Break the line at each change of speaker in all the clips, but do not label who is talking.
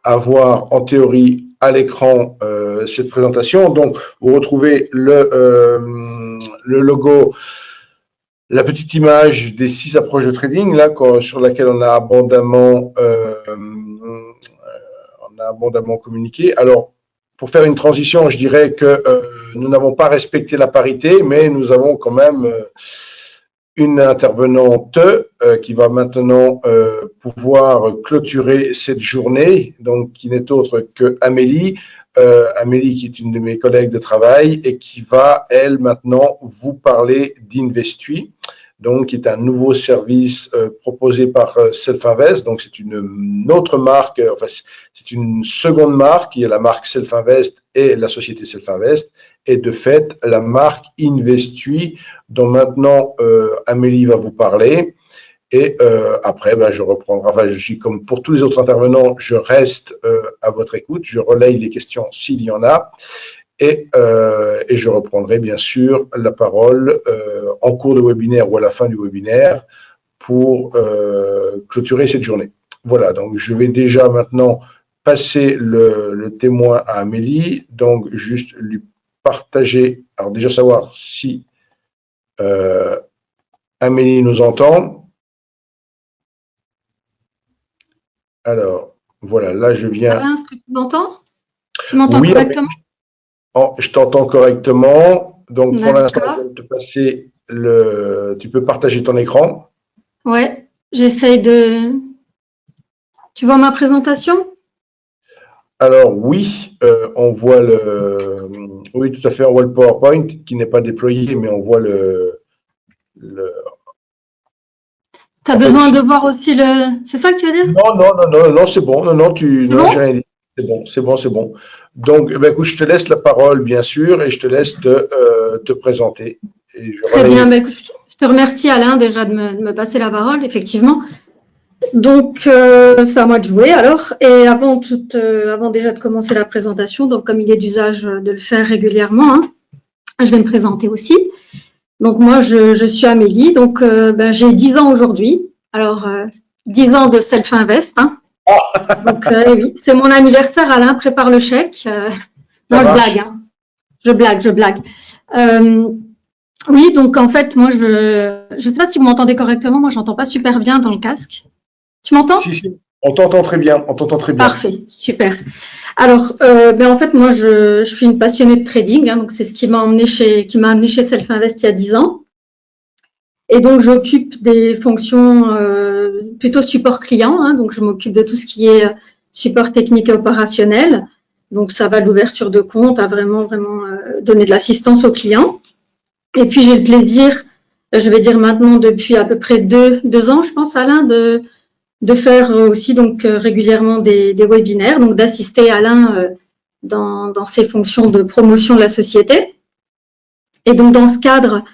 avoir en théorie à l'écran cette présentation. Donc, vous retrouvez le logo, la petite image des 6 approches de trading là, sur laquelle on a abondamment communiqué. Alors, pour faire une transition, je dirais que nous n'avons pas respecté la parité, mais nous avons quand même une intervenante qui va maintenant pouvoir clôturer cette journée, donc qui n'est autre que Amélie. Amélie qui est une de mes collègues de travail et qui va, elle, maintenant vous parler d'Investui, donc qui est un nouveau service proposé par Self-Invest. Donc c'est une autre marque, enfin c'est une seconde marque, il y a la marque Self-Invest et la société Self-Invest, et de fait la marque Investui dont maintenant Amélie va vous parler. Et après, je reprendrai, enfin, je suis comme pour tous les autres intervenants, je reste à votre écoute, je relaye les questions s'il y en a, et je reprendrai bien sûr la parole en cours de webinaire ou à la fin du webinaire pour clôturer cette journée. Voilà, donc je vais déjà maintenant passer le témoin à Amélie, donc juste lui partager, alors déjà savoir si Amélie nous entend. Alors, voilà, là, je viens…
Alain, est-ce que tu m'entends? Tu m'entends
Oui,
correctement?
je t'entends correctement. Donc, pour l'instant, je
D'accord.
vais te passer le… Tu peux partager ton écran.
Ouais, j'essaye de… Tu vois ma présentation?
Alors, oui, on voit le… Oui, tout à fait, on voit le PowerPoint qui n'est pas déployé, mais on voit le…
Tu as
En fait,
besoin de voir aussi le… C'est ça que tu veux dire?
non, c'est bon. Non,
C'est
non, j'ai
bon?
rien dit. C'est bon. Donc, écoute, je te laisse la parole, bien sûr, et je te laisse te présenter. Et je
Très bien.
relaye.
Écoute, je te remercie Alain déjà de me passer la parole, effectivement. Donc, c'est à moi de jouer alors. Et avant déjà de commencer la présentation, donc comme il est d'usage de le faire régulièrement, hein, je vais me présenter aussi. Donc moi, je suis Amélie, donc j'ai 10 ans aujourd'hui. Alors, 10 ans de Self-Invest. Hein. Donc oui, c'est mon anniversaire, Alain, prépare le chèque.
Ça
Non, je
marche?
blague, hein. Je blague. Oui, donc en fait, moi, je sais pas si vous m'entendez correctement, moi, je n'entends pas super bien dans le casque. Tu m'entends?
Si, on t'entend très bien, on t'entend très bien.
Parfait, super. Alors, en fait, moi, je suis une passionnée de trading, hein, donc c'est ce qui m'a amené chez Self-Invest il y a 10 ans. Et donc, j'occupe des fonctions plutôt support client. Hein, donc, je m'occupe de tout ce qui est support technique et opérationnel. Donc, ça va de l'ouverture de compte à vraiment donner de l'assistance aux clients. Et puis, j'ai le plaisir, je vais dire maintenant depuis à peu près deux ans, je pense, Alain, de faire aussi donc régulièrement des webinaires, donc d'assister Alain dans ses fonctions de promotion de la société. Et donc, dans ce cadre,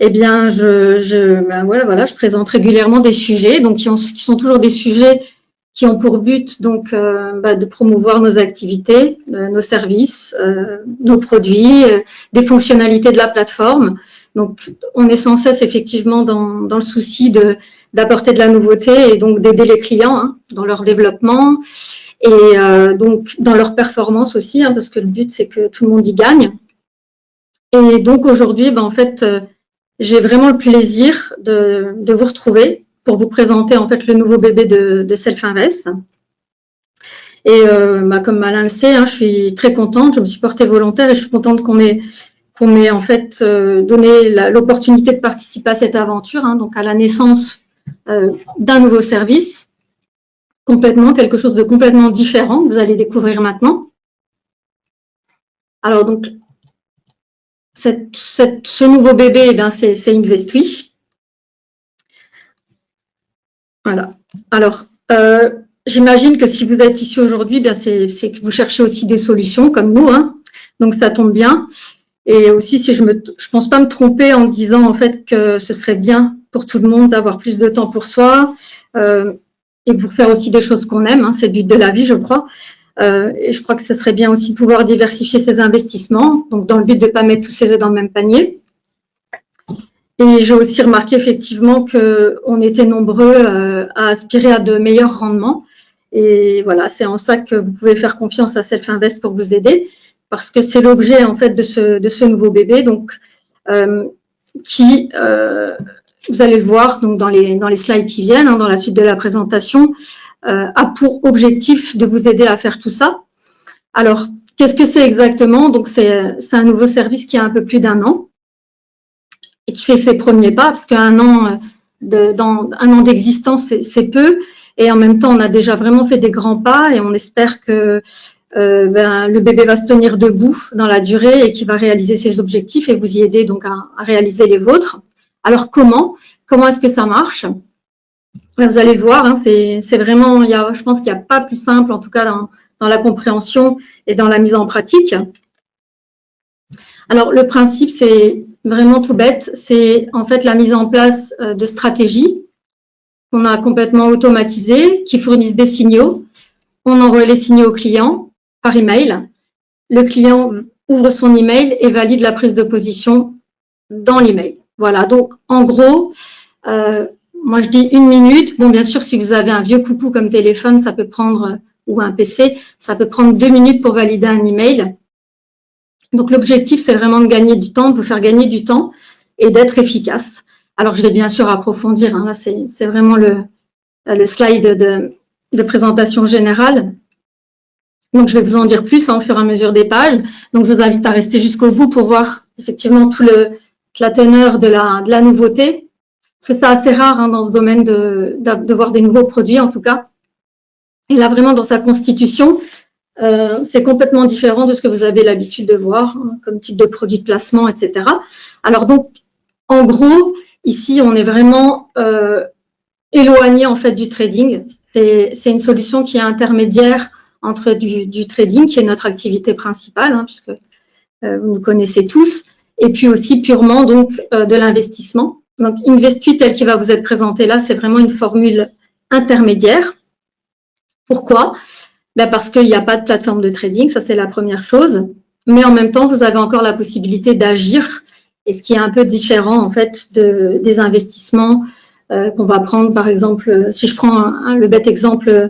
eh bien, je présente régulièrement des sujets, donc qui sont toujours des sujets qui ont pour but donc de promouvoir nos activités, nos services, nos produits, des fonctionnalités de la plateforme. Donc, on est sans cesse effectivement dans le souci d'apporter de la nouveauté et donc d'aider les clients hein, dans leur développement et donc dans leur performance aussi, hein, parce que le but c'est que tout le monde y gagne. Et donc aujourd'hui, en fait, j'ai vraiment le plaisir de vous retrouver pour vous présenter en fait le nouveau bébé de Self-Invest. Et comme Alain le sait, hein, je suis très contente, je me suis portée volontaire et je suis contente qu'on m'ait en fait donné l'opportunité de participer à cette aventure, hein, donc à la naissance d'un nouveau service, quelque chose de complètement différent que vous allez découvrir maintenant. Alors donc, ce nouveau bébé, eh bien, c'est Investui. Voilà. Alors, j'imagine que si vous êtes ici aujourd'hui, bien c'est que vous cherchez aussi des solutions comme nous, hein. Donc ça tombe bien. Et aussi, si je pense pas me tromper en disant en fait que ce serait bien pour tout le monde d'avoir plus de temps pour soi et pour faire aussi des choses qu'on aime. Hein, c'est le but de la vie, je crois. Et je crois que ce serait bien aussi de pouvoir diversifier ses investissements, donc dans le but de ne pas mettre tous ses œufs dans le même panier. Et j'ai aussi remarqué effectivement qu'on était nombreux à aspirer à de meilleurs rendements. Et voilà, c'est en ça que vous pouvez faire confiance à Self-Invest pour vous aider, parce que c'est l'objet en fait de ce nouveau bébé, donc qui, vous allez le voir donc dans les slides qui viennent, dans la suite de la présentation, a pour objectif de vous aider à faire tout ça. Alors, qu'est-ce que c'est exactement? Donc, c'est un nouveau service qui a un peu plus d'1 an et qui fait ses premiers pas, parce qu'un an d'existence, c'est peu. Et en même temps, on a déjà vraiment fait des grands pas et on espère que le bébé va se tenir debout dans la durée et qu'il va réaliser ses objectifs et vous y aider donc à réaliser les vôtres. Alors, comment est-ce que ça marche? Vous allez le voir, c'est vraiment, je pense qu'il n'y a pas plus simple, en tout cas dans la compréhension et dans la mise en pratique. Alors, le principe, c'est vraiment tout bête, c'est en fait la mise en place de stratégies qu'on a complètement automatisées, qui fournissent des signaux. On envoie les signaux au client par email. Le client ouvre son email et valide la prise de position dans l'email. Voilà, donc en gros, moi je dis 1 minute. Bon, bien sûr, si vous avez un vieux coucou comme téléphone, ça peut prendre, ou un PC, ça peut prendre 2 minutes pour valider un email. Donc l'objectif, c'est vraiment de gagner du temps, de vous faire gagner du temps et d'être efficace. Alors je vais bien sûr approfondir, là c'est vraiment le slide de présentation générale. Donc je vais vous en dire plus au fur et à mesure des pages. Donc je vous invite à rester jusqu'au bout pour voir effectivement la teneur de la nouveauté. Parce que c'est assez rare dans ce domaine de voir des nouveaux produits en tout cas. Et là vraiment dans sa constitution, c'est complètement différent de ce que vous avez l'habitude de voir comme type de produit de placement, etc. Alors donc, en gros, ici, on est vraiment éloigné en fait du trading. C'est une solution qui est intermédiaire entre du trading, qui est notre activité principale, puisque vous nous connaissez tous, et puis aussi purement donc de l'investissement. Donc, InvestSuite, tel qui va vous être présenté là, c'est vraiment une formule intermédiaire. Pourquoi? Parce qu'il n'y a pas de plateforme de trading, ça c'est la première chose. Mais en même temps, vous avez encore la possibilité d'agir, et ce qui est un peu différent en fait des investissements qu'on va prendre, par exemple, si je prends le bête exemple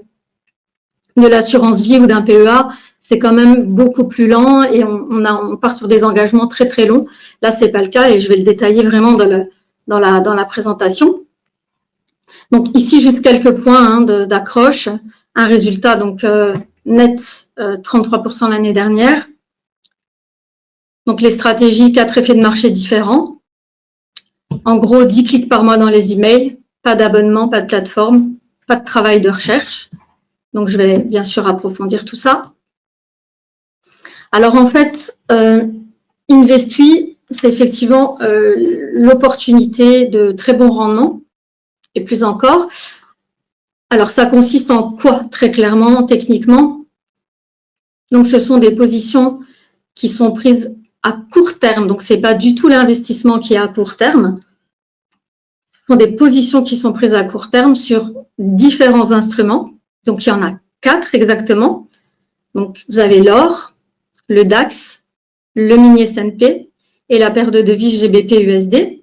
de l'assurance vie ou d'un PEA, c'est quand même beaucoup plus lent et on part sur des engagements très très longs. Là, c'est pas le cas et je vais le détailler vraiment dans la présentation. Donc ici, juste quelques points d'accroche. Un résultat donc net 33% l'année dernière. Donc les stratégies, 4 effets de marché différents. En gros, 10 clics par mois dans les emails, pas d'abonnement, pas de plateforme, pas de travail de recherche. Donc je vais bien sûr approfondir tout ça. Alors en fait, InvestSuite, c'est effectivement l'opportunité de très bon rendement et plus encore. Alors, ça consiste en quoi, très clairement, techniquement? Donc, ce sont des positions qui sont prises à court terme. Donc, ce n'est pas du tout l'investissement qui est à court terme. Ce sont des positions qui sont prises à court terme sur différents instruments. Donc, il y en a 4 exactement. Donc, vous avez l'or, le DAX, le mini S&P et la paire de devises GBP-USD.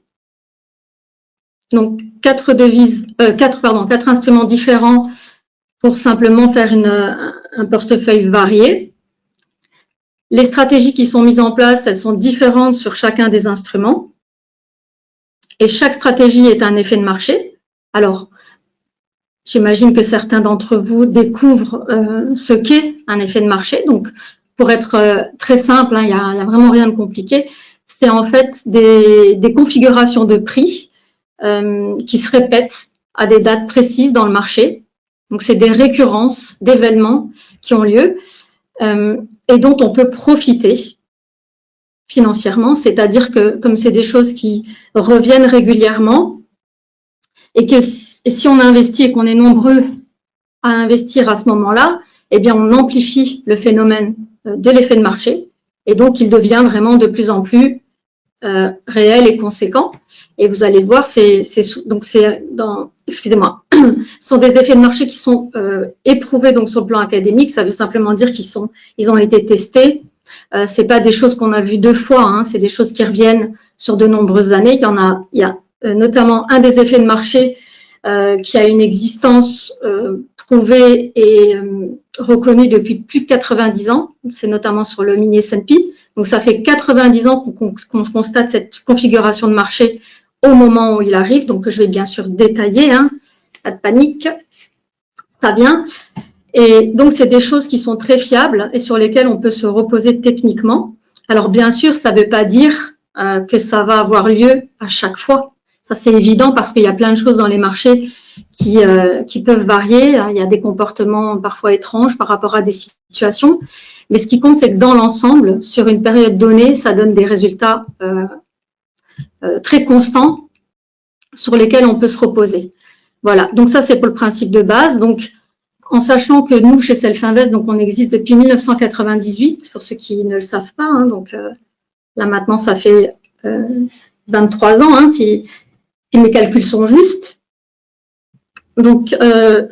Donc, 4 instruments différents pour simplement faire un portefeuille varié. Les stratégies qui sont mises en place, elles sont différentes sur chacun des instruments. Et chaque stratégie est un effet de marché. Alors, j'imagine que certains d'entre vous découvrent ce qu'est un effet de marché. Donc, pour être très simple, il n'y a vraiment rien de compliqué. C'est en fait des configurations de prix qui se répètent à des dates précises dans le marché. Donc, c'est des récurrences d'événements qui ont lieu et dont on peut profiter financièrement. C'est-à-dire que comme c'est des choses qui reviennent régulièrement et si on investit et qu'on est nombreux à investir à ce moment-là, eh bien, on amplifie le phénomène de l'effet de marché et donc il devient vraiment de plus en plus réel et conséquent. Et vous allez le voir, excusez-moi, ce sont des effets de marché qui sont éprouvés donc sur le plan académique. Ça veut simplement dire ils ont été testés. C'est pas des choses qu'on a vues 2 fois, c'est des choses qui reviennent sur de nombreuses années. Il y a notamment un des effets de marché qui a une existence prouvée et reconnue depuis plus de 90 ans. C'est notamment sur le mini S&P. Donc, ça fait 90 ans qu'on constate cette configuration de marché au moment où il arrive. Donc, je vais bien sûr détailler, hein, pas de panique, ça vient. Et donc, c'est des choses qui sont très fiables et sur lesquelles on peut se reposer techniquement. Alors, bien sûr, ça ne veut pas dire que ça va avoir lieu à chaque fois. Ça, c'est évident parce qu'il y a plein de choses dans les marchés qui peuvent varier. Il y a des comportements parfois étranges par rapport à des situations. Mais ce qui compte, c'est que dans l'ensemble, sur une période donnée, ça donne des résultats très constants sur lesquels on peut se reposer. Voilà, donc ça, c'est pour le principe de base. Donc, en sachant que nous, chez Self-Invest, donc on existe depuis 1998, pour ceux qui ne le savent pas. Hein, donc là, maintenant, ça fait 23 ans, hein, si mes calculs sont justes. Donc,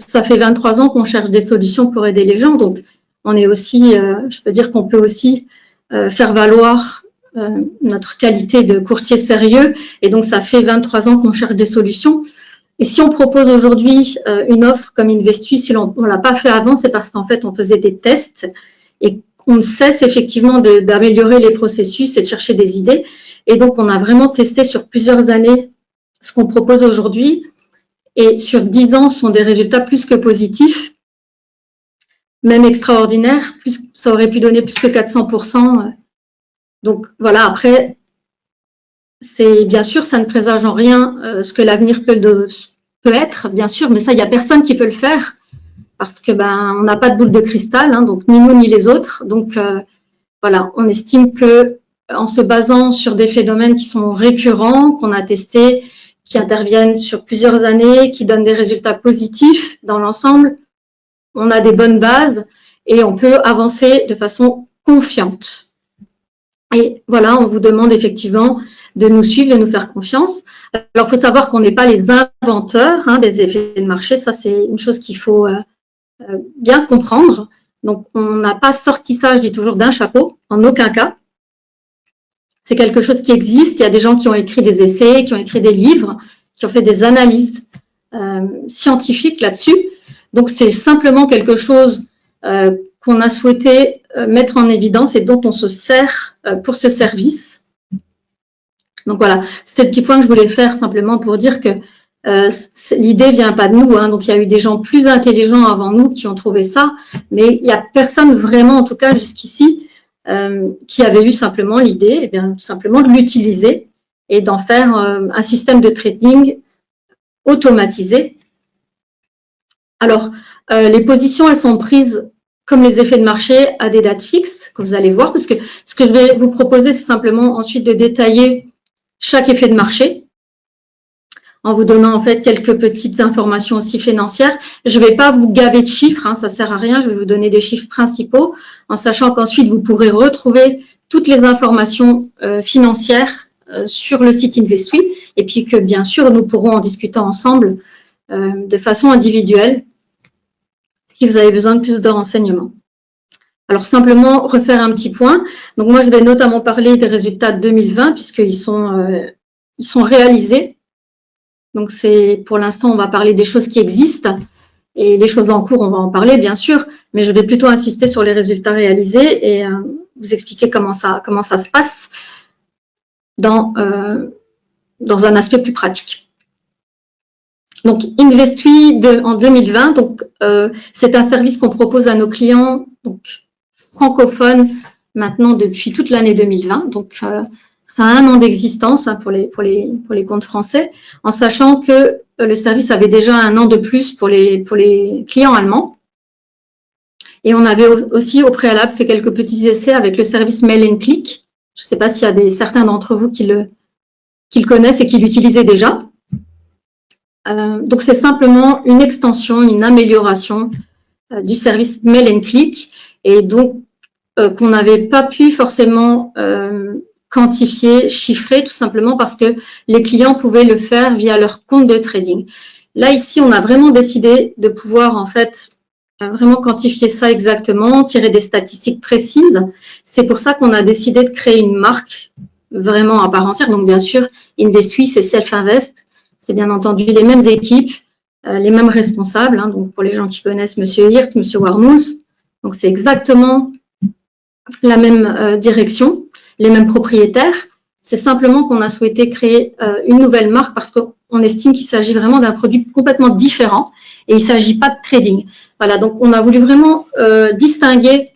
ça fait 23 ans qu'on cherche des solutions pour aider les gens. Donc, on est aussi, je peux dire qu'on peut aussi faire valoir notre qualité de courtier sérieux. Et donc, ça fait 23 ans qu'on cherche des solutions. Et si on propose aujourd'hui une offre comme Investui, si on ne l'a pas fait avant, c'est parce qu'en fait, on faisait des tests et on cesse effectivement d'améliorer les processus et de chercher des idées. Et donc, on a vraiment testé sur plusieurs années ce qu'on propose aujourd'hui. Et sur 10 ans, ce sont des résultats plus que positifs, même extraordinaires. Ça aurait pu donner plus que 400%. Donc, voilà, après, bien sûr, ça ne présage en rien ce que l'avenir peut être, bien sûr, mais ça, il n'y a personne qui peut le faire parce que on n'a pas de boule de cristal, hein, donc ni nous ni les autres. Donc, voilà, on estime que en se basant sur des phénomènes qui sont récurrents, qu'on a testés, qui interviennent sur plusieurs années, qui donnent des résultats positifs dans l'ensemble, on a des bonnes bases et on peut avancer de façon confiante. Et voilà, on vous demande effectivement de nous suivre, de nous faire confiance. Alors, il faut savoir qu'on n'est pas les inventeurs des effets de marché. Ça, c'est une chose qu'il faut bien comprendre. Donc, on n'a pas sorti ça, je dis toujours, d'un chapeau, en aucun cas. C'est quelque chose qui existe. Il y a des gens qui ont écrit des essais, qui ont écrit des livres, qui ont fait des analyses scientifiques là-dessus. Donc, c'est simplement quelque chose qu'on a souhaité mettre en évidence et dont on se sert pour ce service. Donc, voilà, c'était le petit point que je voulais faire simplement pour dire que l'idée vient pas de nous. Hein, donc, il y a eu des gens plus intelligents avant nous qui ont trouvé ça, mais il n'y a personne vraiment, en tout cas jusqu'ici, qui avait eu simplement l'idée, eh bien, tout simplement de l'utiliser et d'en faire un système de trading automatisé. Alors, les positions, elles sont prises comme les effets de marché à des dates fixes, que vous allez voir, parce que ce que je vais vous proposer, c'est simplement ensuite de détailler chaque effet de marché en vous donnant en fait quelques petites informations aussi financières. Je ne vais pas vous gaver de chiffres, hein, ça ne sert à rien, je vais vous donner des chiffres principaux, en sachant qu'ensuite vous pourrez retrouver toutes les informations financières sur le site Investui, et puis que bien sûr nous pourrons en discuter ensemble de façon individuelle si vous avez besoin de plus de renseignements. Alors simplement refaire un petit point. Donc moi je vais notamment parler des résultats de 2020 puisqu'ils sont réalisés. Donc c'est pour l'instant on va parler des choses qui existent et les choses en cours on va en parler bien sûr, mais je vais plutôt insister sur les résultats réalisés et vous expliquer comment ça se passe dans un aspect plus pratique. Donc, Investui en 2020, donc c'est un service qu'on propose à nos clients donc, francophones maintenant depuis toute l'année 2020. Donc, ça a 1 an d'existence hein, pour les comptes français, en sachant que le service avait déjà 1 an de plus pour les clients allemands. Et on avait aussi au préalable fait quelques petits essais avec le service Mail and Click. Je ne sais pas s'il y a certains d'entre vous qui le connaissent et qui l'utilisaient déjà. Donc, c'est simplement une extension, une amélioration du service Mail and Click et donc qu'on n'avait pas pu forcément quantifier, chiffrer, tout simplement parce que les clients pouvaient le faire via leur compte de trading. Là, ici, on a vraiment décidé de pouvoir, en fait, vraiment quantifier ça exactement, tirer des statistiques précises. C'est pour ça qu'on a décidé de créer une marque vraiment à part entière. Donc, bien sûr, Investui, c'est Self-Invest. C'est bien entendu les mêmes équipes, les mêmes responsables. Hein, donc pour les gens qui connaissent Monsieur Hirt, Monsieur Warmous, donc c'est exactement la même direction, les mêmes propriétaires. C'est simplement qu'on a souhaité créer une nouvelle marque parce qu'on estime qu'il s'agit vraiment d'un produit complètement différent et il ne s'agit pas de trading. Voilà, donc on a voulu vraiment distinguer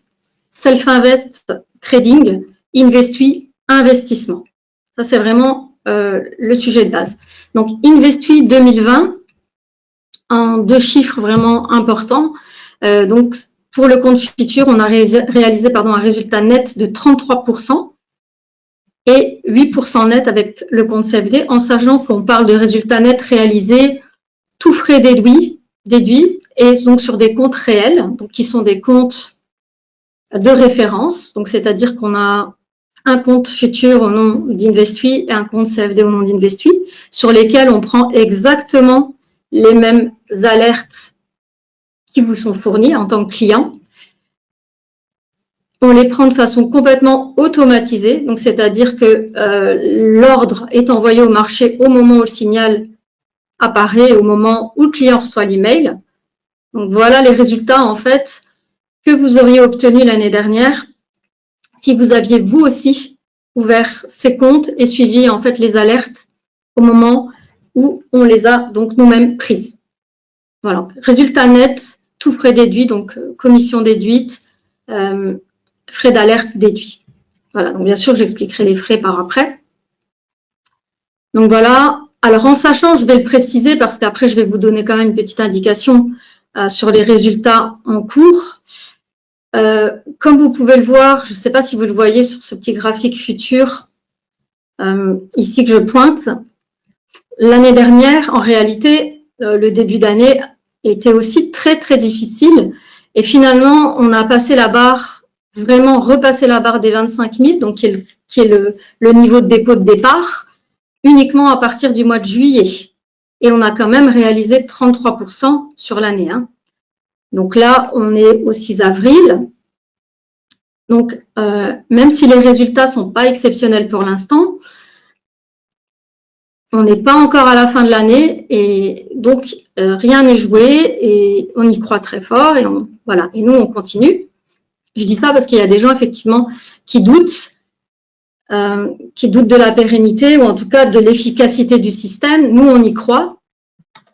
Self-Invest Trading, Investui Investissement. Ça, c'est vraiment le sujet de base. Donc, Investui 2020, en 2 chiffres vraiment importants. Donc, pour le compte futur, on a réalisé un résultat net de 33% et 8% net avec le compte CFD, en sachant qu'on parle de résultats nets réalisés, tout frais déduits, et donc sur des comptes réels, donc qui sont des comptes de référence. Donc, c'est-à-dire qu'on a un compte futur au nom d'Investui et un compte CFD au nom d'Investui, sur lesquels on prend exactement les mêmes alertes qui vous sont fournies en tant que client. On les prend de façon complètement automatisée, donc c'est-à-dire que l'ordre est envoyé au marché au moment où le signal apparaît, au moment où le client reçoit l'email. Donc voilà les résultats en fait que vous auriez obtenus l'année dernière si vous aviez vous aussi ouvert ces comptes et suivi en fait les alertes au moment où on les a donc nous-mêmes prises. Voilà, résultat net, tout frais déduit, donc commission déduite, frais d'alerte déduits. Voilà, donc bien sûr, j'expliquerai les frais par après. Donc voilà, alors en sachant, je vais le préciser parce qu'après, je vais vous donner quand même une petite indication sur les résultats en cours. Comme vous pouvez le voir, je ne sais pas si vous le voyez sur ce petit graphique futur, ici que je pointe, l'année dernière, en réalité, le début d'année était aussi très, très difficile. Et finalement, on a passé la barre, vraiment repassé la barre des 25 000, donc qui est le niveau de dépôt de départ, uniquement à partir du mois de juillet. Et on a quand même réalisé 33% sur l'année. Hein. Donc là, on est au 6 avril. Donc, même si les résultats ne sont pas exceptionnels pour l'instant, on n'est pas encore à la fin de l'année et donc rien n'est joué et on y croit très fort et voilà. Et nous, on continue. Je dis ça parce qu'il y a des gens effectivement qui doutent de la pérennité ou en tout cas de l'efficacité du système. Nous, on y croit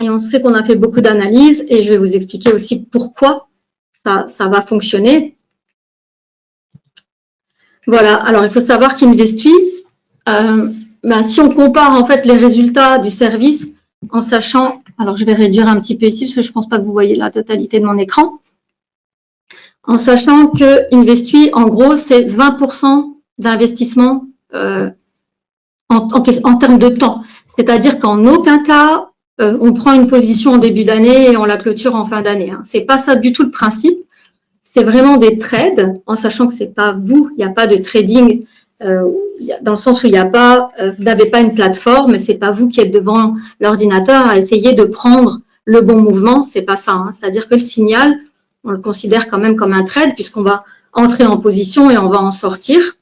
et on sait qu'on a fait beaucoup d'analyses et je vais vous expliquer aussi pourquoi ça va fonctionner. Voilà. Alors, il faut savoir qu'Investui, si on compare en fait les résultats du service en sachant, alors je vais réduire un petit peu ici parce que je ne pense pas que vous voyez la totalité de mon écran, en sachant que Investui, en gros, c'est 20% d'investissement en termes de temps. C'est-à-dire qu'en aucun cas, on prend une position en début d'année et on la clôture en fin d'année. Hein. Ce n'est pas ça du tout le principe. C'est vraiment des trades, en sachant que ce n'est pas vous, il n'y a pas de trading dans le sens où il n'y a pas, vous n'avez pas une plateforme, et c'est pas vous qui êtes devant l'ordinateur à essayer de prendre le bon mouvement, c'est pas ça. Hein. C'est-à-dire que le signal, on le considère quand même comme un trade puisqu'on va entrer en position et on va en sortir.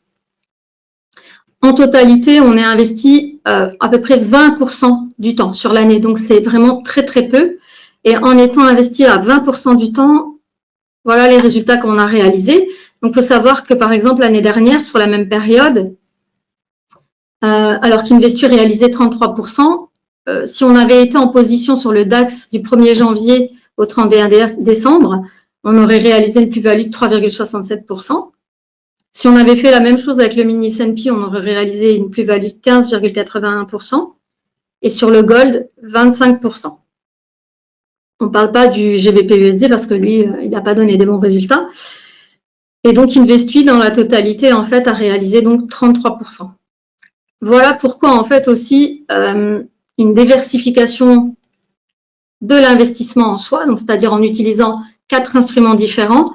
En totalité, on est investi à peu près 20% du temps sur l'année, donc c'est vraiment très très peu. Et en étant investi à 20% du temps, voilà les résultats qu'on a réalisés. Donc, il faut savoir que, par exemple, l'année dernière, sur la même période, alors qu'Investui réalisait 33%, si on avait été en position sur le DAX du 1er janvier au 31 décembre, on aurait réalisé une plus-value de 3,67%. Si on avait fait la même chose avec le mini S&P, on aurait réalisé une plus-value de 15,81%. Et sur le gold, 25%. On ne parle pas du GBP-USD parce que lui, il n'a pas donné des bons résultats. Et donc, Investui, dans la totalité, en fait, a réalisé donc 33%. Voilà pourquoi, en fait, aussi, une diversification de l'investissement en soi, donc c'est-à-dire en utilisant 4 instruments différents,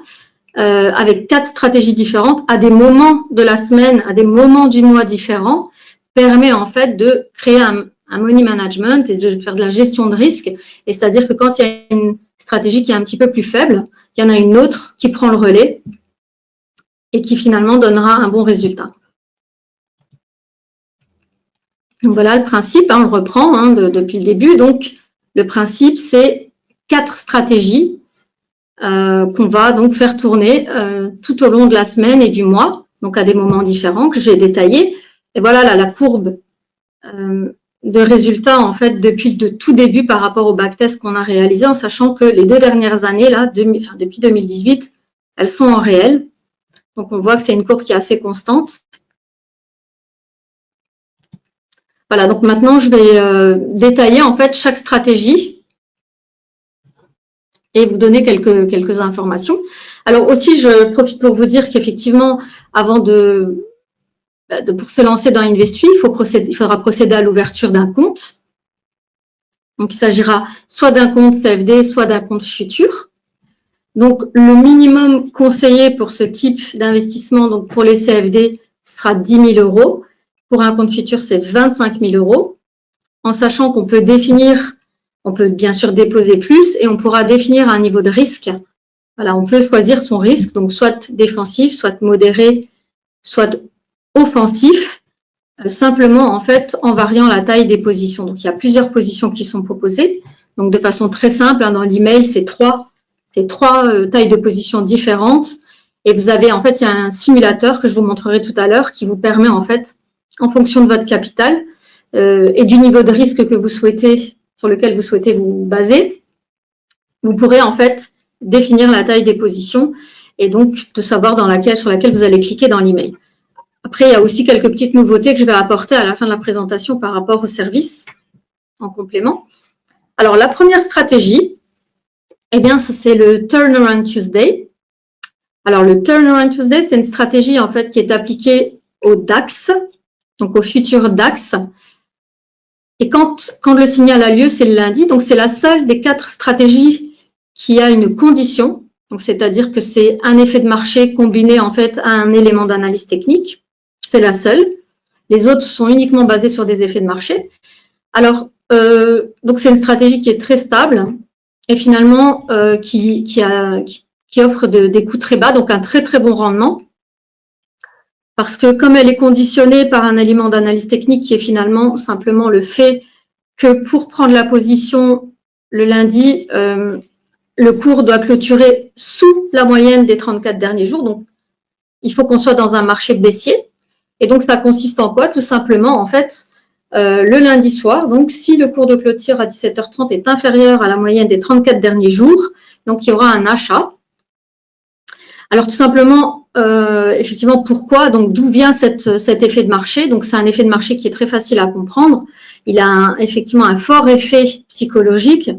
avec 4 stratégies différentes, à des moments de la semaine, à des moments du mois différents, permet, en fait, de créer un money management et de faire de la gestion de risque. Et c'est-à-dire que quand il y a une stratégie qui est un petit peu plus faible, il y en a une autre qui prend le relais et qui finalement donnera un bon résultat. Donc voilà le principe, hein, on le reprend depuis le début. Donc le principe, c'est 4 stratégies qu'on va donc faire tourner tout au long de la semaine et du mois, donc à des moments différents que j'ai détaillés. Et voilà là, la courbe de résultats en fait depuis le tout début par rapport au backtest qu'on a réalisé, en sachant que les 2 dernières années là, depuis 2018, elles sont en réel. Donc on voit que c'est une courbe qui est assez constante. Voilà, donc maintenant je vais détailler en fait chaque stratégie et vous donner quelques informations. Alors aussi, je profite pour vous dire qu'effectivement, avant pour se lancer dans InvestUI, il faudra procéder à l'ouverture d'un compte. Donc, il s'agira soit d'un compte CFD, soit d'un compte futur. Donc, le minimum conseillé pour ce type d'investissement, donc pour les CFD, ce sera 10 000 €. Pour un compte futur, c'est 25 000 €. En sachant qu'on peut définir, on peut bien sûr déposer plus et on pourra définir un niveau de risque. Voilà, on peut choisir son risque, donc soit défensif, soit modéré, soit offensif, simplement en fait en variant la taille des positions. Donc il y a plusieurs positions qui sont proposées. Donc de façon très simple, dans l'email, c'est trois tailles de positions différentes. Et vous avez en fait, il y a un simulateur que je vous montrerai tout à l'heure qui vous permet en fait, en fonction de votre capital et du niveau de risque que vous souhaitez, sur lequel vous souhaitez vous baser, vous pourrez en fait définir la taille des positions et donc de savoir sur laquelle vous allez cliquer dans l'email. Après, il y a aussi quelques petites nouveautés que je vais apporter à la fin de la présentation par rapport au service en complément. Alors, la première stratégie, eh bien, c'est le Turnaround Tuesday. Alors, le Turnaround Tuesday, c'est une stratégie en fait qui est appliquée au DAX, donc au futur DAX. Et quand le signal a lieu, c'est le lundi. Donc, c'est la seule des 4 stratégies qui a une condition. Donc, c'est-à-dire que c'est un effet de marché combiné en fait à un élément d'analyse technique. C'est la seule. Les autres sont uniquement basés sur des effets de marché. Alors, donc c'est une stratégie qui est très stable et finalement qui offre des coûts très bas, donc un très très bon rendement. Parce que comme elle est conditionnée par un élément d'analyse technique qui est finalement simplement le fait que pour prendre la position le lundi, le cours doit clôturer sous la moyenne des 34 derniers jours. Donc, il faut qu'on soit dans un marché baissier. Et donc, ça consiste en quoi? Tout simplement, en fait, le lundi soir, donc si le cours de clôture à 17h30 est inférieur à la moyenne des 34 derniers jours, donc il y aura un achat. Alors, tout simplement, effectivement, pourquoi? Donc, d'où vient cet effet de marché? Donc, c'est un effet de marché qui est très facile à comprendre. Il a effectivement un fort effet psychologique.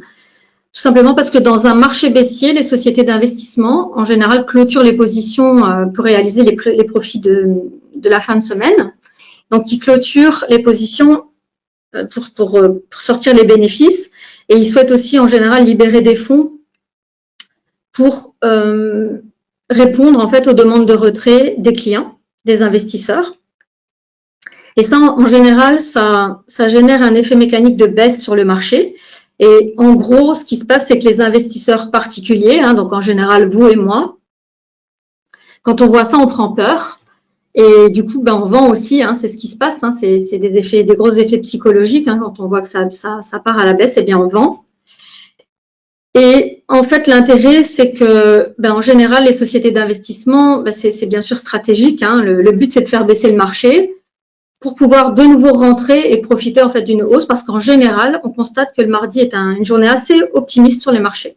Tout simplement parce que dans un marché baissier, les sociétés d'investissement, en général, clôturent les positions pour réaliser les profits de la fin de semaine. Donc, ils clôturent les positions pour sortir les bénéfices et ils souhaitent aussi, en général, libérer des fonds pour répondre, en fait, aux demandes de retrait des clients, des investisseurs. Et ça, en général, ça génère un effet mécanique de baisse sur le marché. Et en gros, ce qui se passe, c'est que les investisseurs particuliers, donc en général vous et moi, quand on voit ça, on prend peur. Et du coup, on vend aussi, c'est ce qui se passe. C'est des gros effets psychologiques. Quand on voit que ça part à la baisse, eh bien on vend. Et en fait, l'intérêt, c'est que, en général, les sociétés d'investissement, c'est bien sûr stratégique. Le but, c'est de faire baisser le marché pour pouvoir de nouveau rentrer et profiter en fait d'une hausse, parce qu'en général, on constate que le mardi est une journée assez optimiste sur les marchés.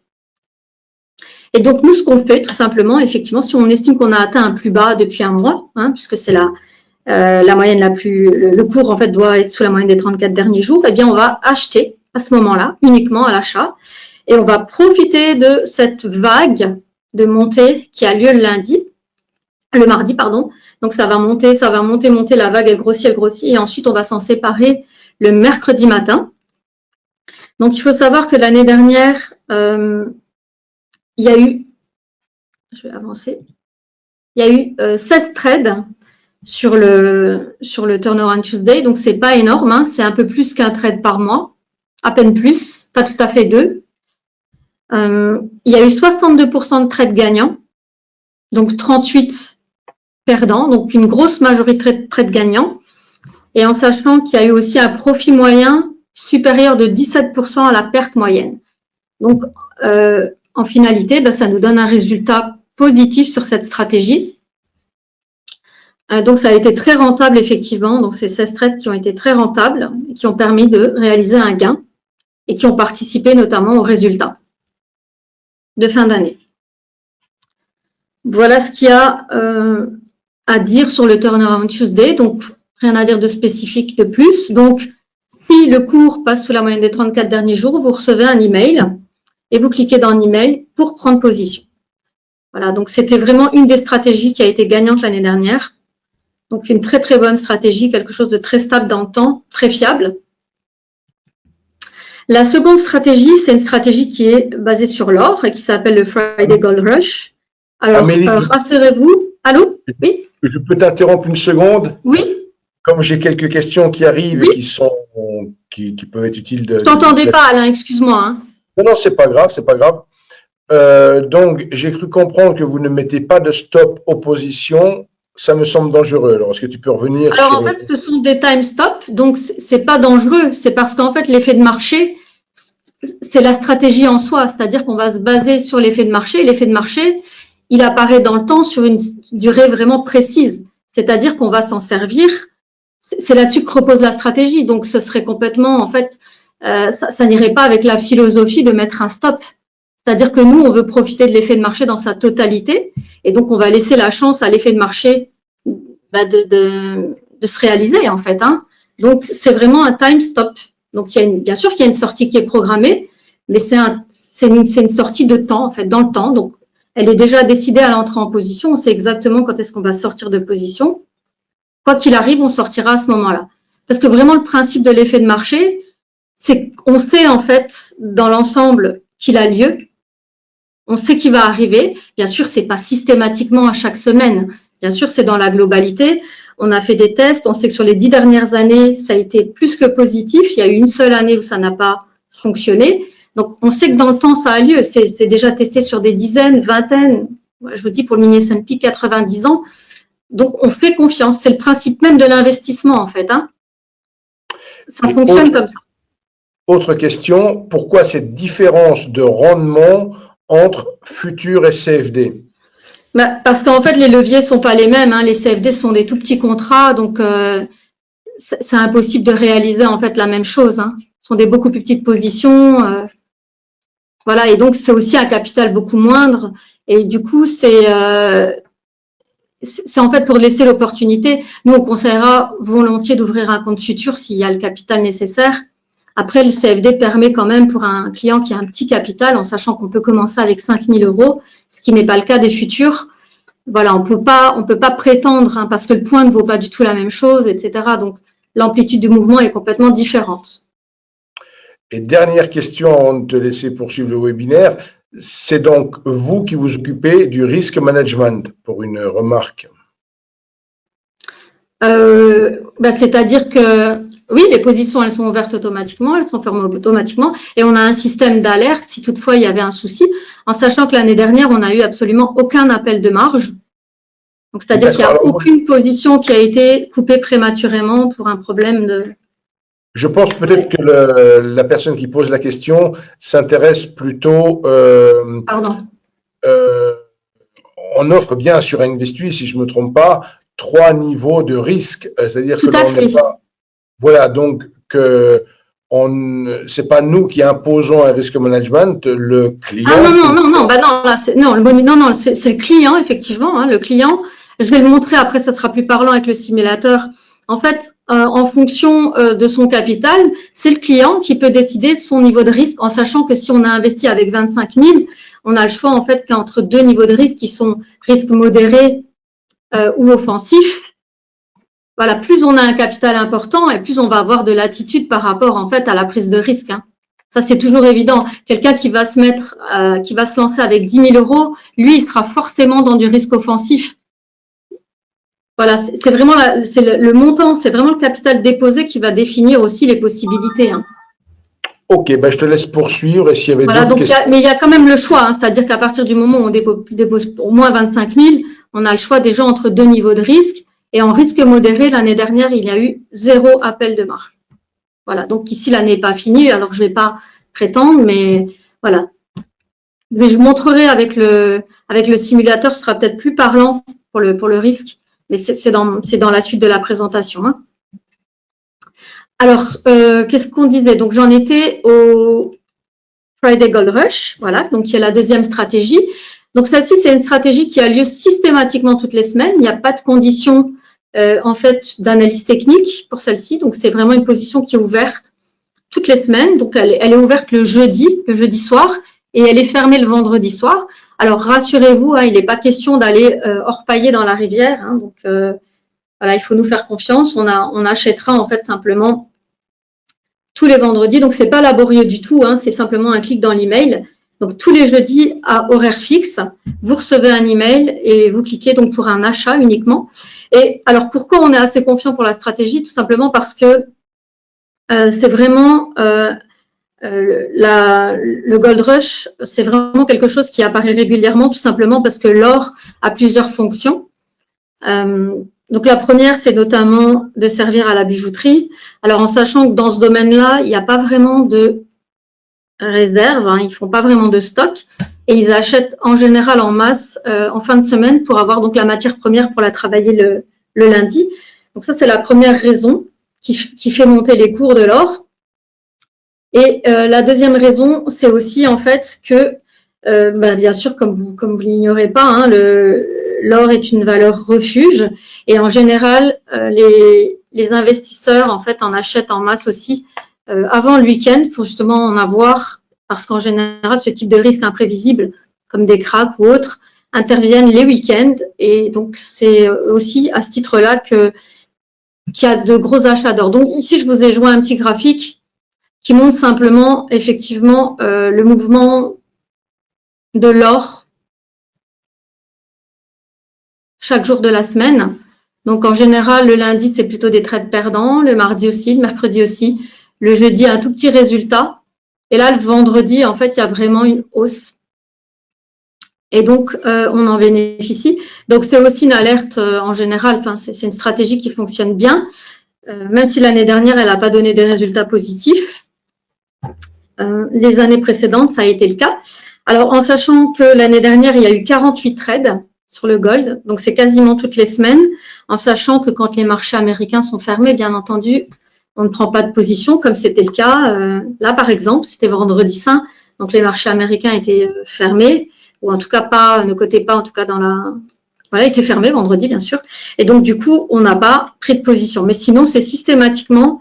Et donc, nous, ce qu'on fait, tout simplement, effectivement, si on estime qu'on a atteint un plus bas depuis un mois, puisque c'est la moyenne le cours en fait doit être sous la moyenne des 34 derniers jours, eh bien, on va acheter à ce moment-là, uniquement à l'achat, et on va profiter de cette vague de montée qui a lieu le mardi, pardon. Donc, ça va monter, la vague, elle grossit, et ensuite, on va s'en séparer le mercredi matin. Donc, il faut savoir que l'année dernière, il y a eu, je vais avancer, il y a eu 16 trades sur le Turnaround Tuesday, donc c'est pas énorme, c'est un peu plus qu'un trade par mois, à peine plus, pas tout à fait 2. Il y a eu 62% de trades gagnants, donc 38 perdants, donc une grosse majorité de trades gagnants, et en sachant qu'il y a eu aussi un profit moyen supérieur de 17% à la perte moyenne. Donc, en finalité, ça nous donne un résultat positif sur cette stratégie. Donc, ça a été très rentable, effectivement. Donc, c'est 16 trades qui ont été très rentables et qui ont permis de réaliser un gain et qui ont participé notamment aux résultats de fin d'année. Voilà ce qu'il y a à dire sur le Turnaround Tuesday. Donc, rien à dire de spécifique de plus. Donc, si le cours passe sous la moyenne des 34 derniers jours, vous recevez un email et vous cliquez dans l'email pour prendre position. Voilà, donc c'était vraiment une des stratégies qui a été gagnante l'année dernière. Donc, une très, très bonne stratégie, quelque chose de très stable dans le temps, très fiable. La seconde stratégie, c'est une stratégie qui est basée sur l'or et qui s'appelle le Friday Gold Rush. Alors, rassurez-vous. Allô? Oui?
Je peux t'interrompre une seconde?
Oui.
Comme j'ai quelques questions qui arrivent
oui.
et qui peuvent être utiles de…
Je t'entendais pas, Alain, excuse-moi. Hein.
Non, c'est pas grave, c'est pas grave. Donc, j'ai cru comprendre que vous ne mettez pas de stop opposition. Ça me semble dangereux. Alors, est-ce que tu peux revenir
sur… Alors, en fait, ce sont des time stops, donc c'est pas dangereux. C'est parce qu'en fait, l'effet de marché, c'est la stratégie en soi. C'est-à-dire qu'on va se baser sur l'effet de marché. L'effet de marché, il apparaît dans le temps sur une durée vraiment précise. C'est-à-dire qu'on va s'en servir. C'est là-dessus que repose la stratégie. Donc, ce serait complètement, en fait, ça n'irait pas avec la philosophie de mettre un stop. C'est-à-dire que nous, on veut profiter de l'effet de marché dans sa totalité. Et donc, on va laisser la chance à l'effet de marché de se réaliser, en fait. Hein. Donc, c'est vraiment un time stop. Donc, bien sûr qu'il y a une sortie qui est programmée, mais c'est une sortie de temps, en fait, dans le temps. Donc, elle est déjà décidée à l'entrée en position. On sait exactement quand est-ce qu'on va sortir de position. Quoi qu'il arrive, on sortira à ce moment-là. Parce que vraiment, le principe de l'effet de marché, c'est qu'on sait, en fait, dans l'ensemble qu'il a lieu. On sait qu'il va arriver. Bien sûr, c'est pas systématiquement à chaque semaine. Bien sûr, c'est dans la globalité. On a fait des tests. On sait que sur les 10 dernières années, ça a été plus que positif. Il y a eu une seule année où ça n'a pas fonctionné. Donc, on sait que dans le temps, ça a lieu. C'est déjà testé sur des dizaines, vingtaines. Je vous dis pour le mini S&P 90 ans. Donc, on fait confiance. C'est le principe même de l'investissement, en fait. Hein. Ça fonctionne comme ça.
Autre question, pourquoi cette différence de rendement entre futur et CFD?
Parce qu'en fait, les leviers sont pas les mêmes. Hein. Les CFD sont des tout petits contrats, donc c'est impossible de réaliser en fait la même chose. Hein. Ce sont des beaucoup plus petites positions. Voilà, et donc c'est aussi un capital beaucoup moindre. Et du coup, c'est en fait pour laisser l'opportunité. Nous, on conseillera volontiers d'ouvrir un compte futur s'il y a le capital nécessaire. Après, le CFD permet quand même pour un client qui a un petit capital, en sachant qu'on peut commencer avec 5 000 €, ce qui n'est pas le cas des futurs. Voilà, on peut pas prétendre, hein, parce que le point ne vaut pas du tout la même chose, etc. Donc, l'amplitude du mouvement est complètement différente.
Et dernière question avant de te laisser poursuivre le webinaire, c'est donc vous qui vous occupez du risk management, pour une remarque.
C'est-à-dire que oui, les positions, elles sont ouvertes automatiquement, elles sont fermées automatiquement, et on a un système d'alerte si toutefois il y avait un souci, en sachant que l'année dernière, on n'a eu absolument aucun appel de marge. Donc, c'est-à-dire qu'il n'y a aucune position qui a été coupée prématurément pour un problème de…
Je pense peut-être que la personne qui pose la question s'intéresse plutôt…
Pardon.
On offre bien sur Investuy, si je ne me trompe pas, 3 niveaux de risque, c'est-à-dire que l'on n'est pas… Voilà, donc c'est pas nous qui imposons un risk management, le client…
Ah non, c'est le client, effectivement, hein, le client. Je vais le montrer, après ça sera plus parlant avec le simulateur. En fait, en fonction de son capital, c'est le client qui peut décider de son niveau de risque, en sachant que si on a investi avec 25 000, on a le choix en fait qu'entre 2 niveaux de risque qui sont risque modéré ou offensif. Voilà, plus on a un capital important et plus on va avoir de latitude par rapport en fait à la prise de risque. Hein. Ça, c'est toujours évident. Quelqu'un qui va se lancer avec 10 000 €, lui, il sera forcément dans du risque offensif. Voilà, c'est vraiment le montant, c'est vraiment le capital déposé qui va définir aussi les possibilités. Hein.
Ok, ben je te laisse poursuivre. Et s'il y avait d'autres questions…
Mais il y a quand même le choix, hein, c'est-à-dire qu'à partir du moment où on dépose au moins 25 000, on a le choix déjà entre 2 niveaux de risque. Et en risque modéré, l'année dernière, il y a eu 0 appel de marge. Voilà, donc ici, l'année n'est pas finie, alors je ne vais pas prétendre, mais Voilà. Mais je vous montrerai avec le simulateur, ce sera peut-être plus parlant pour le risque, mais c'est dans la suite de la présentation. Hein. Alors, qu'est-ce qu'on disait? Donc, j'en étais au Friday Gold Rush, voilà, donc il y a la deuxième stratégie. Donc, celle-ci, c'est une stratégie qui a lieu systématiquement toutes les semaines. Il n'y a pas de condition, en fait, d'analyse technique pour celle-ci. Donc, c'est vraiment une position qui est ouverte toutes les semaines. Donc, elle est ouverte le jeudi soir, et elle est fermée le vendredi soir. Alors, rassurez-vous, hein, il n'est pas question d'aller orpailler dans la rivière. Hein, donc, voilà, il faut nous faire confiance. On achètera en fait simplement tous les vendredis. Donc, c'est pas laborieux du tout. Hein, c'est simplement un clic dans l'email. Donc, tous les jeudis à horaire fixe, vous recevez un email et vous cliquez donc pour un achat uniquement. Et alors, pourquoi on est assez confiant pour la stratégie? Tout simplement parce que c'est vraiment le Gold Rush, c'est vraiment quelque chose qui apparaît régulièrement, tout simplement parce que l'or a plusieurs fonctions. Donc, la première, c'est notamment de servir à la bijouterie. Alors, en sachant que dans ce domaine-là, il n'y a pas vraiment de réserve, hein, ils font pas vraiment de stock et ils achètent en général en masse en fin de semaine pour avoir donc la matière première pour la travailler le lundi. Donc, ça, c'est la première raison qui fait monter les cours de l'or. Et la deuxième raison, c'est aussi en fait que, bien sûr, comme vous l'ignorez pas, hein, l'or est une valeur refuge et en général, les investisseurs en fait en achètent en masse aussi avant le week-end pour justement en avoir, parce qu'en général, ce type de risque imprévisible, comme des cracks ou autres, interviennent les week-ends et donc c'est aussi à ce titre-là qu'il y a de gros achats d'or. Donc ici, je vous ai joint un petit graphique qui montre simplement effectivement le mouvement de l'or chaque jour de la semaine. Donc en général, le lundi, c'est plutôt des trades perdants, le mardi aussi, le mercredi aussi, le jeudi, un tout petit résultat. Et là, le vendredi, en fait, il y a vraiment une hausse. Et donc, on en bénéficie. Donc, c'est aussi une alerte en général. Enfin, c'est une stratégie qui fonctionne bien, même si l'année dernière, elle n'a pas donné des résultats positifs. Les années précédentes, ça a été le cas. Alors, en sachant que l'année dernière, il y a eu 48 trades sur le gold, donc c'est quasiment toutes les semaines, en sachant que quand les marchés américains sont fermés, bien entendu, on ne prend pas de position, comme c'était le cas. Là, par exemple, c'était vendredi saint, donc les marchés américains étaient fermés, ou en tout cas pas, ne cotaient pas, en tout cas dans la... Voilà, étaient fermés vendredi, bien sûr. Et donc, du coup, on n'a pas pris de position. Mais sinon, c'est systématiquement...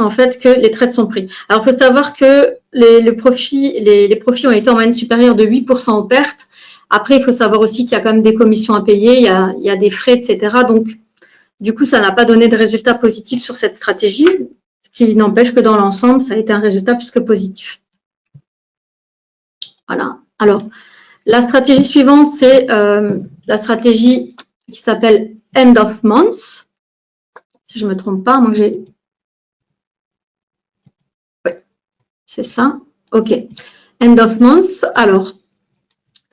en fait, que les trades sont pris. Alors, il faut savoir que les profits ont été en moyenne supérieure de 8% aux pertes. Après, il faut savoir aussi qu'il y a quand même des commissions à payer, il y a des frais, etc. Donc, du coup, ça n'a pas donné de résultat positif sur cette stratégie, ce qui n'empêche que dans l'ensemble, ça a été un résultat plus que positif. Voilà. Alors, la stratégie suivante, c'est la stratégie qui s'appelle End of Month. Si je ne me trompe pas, moi j'ai... C'est ça. OK. End of month. Alors,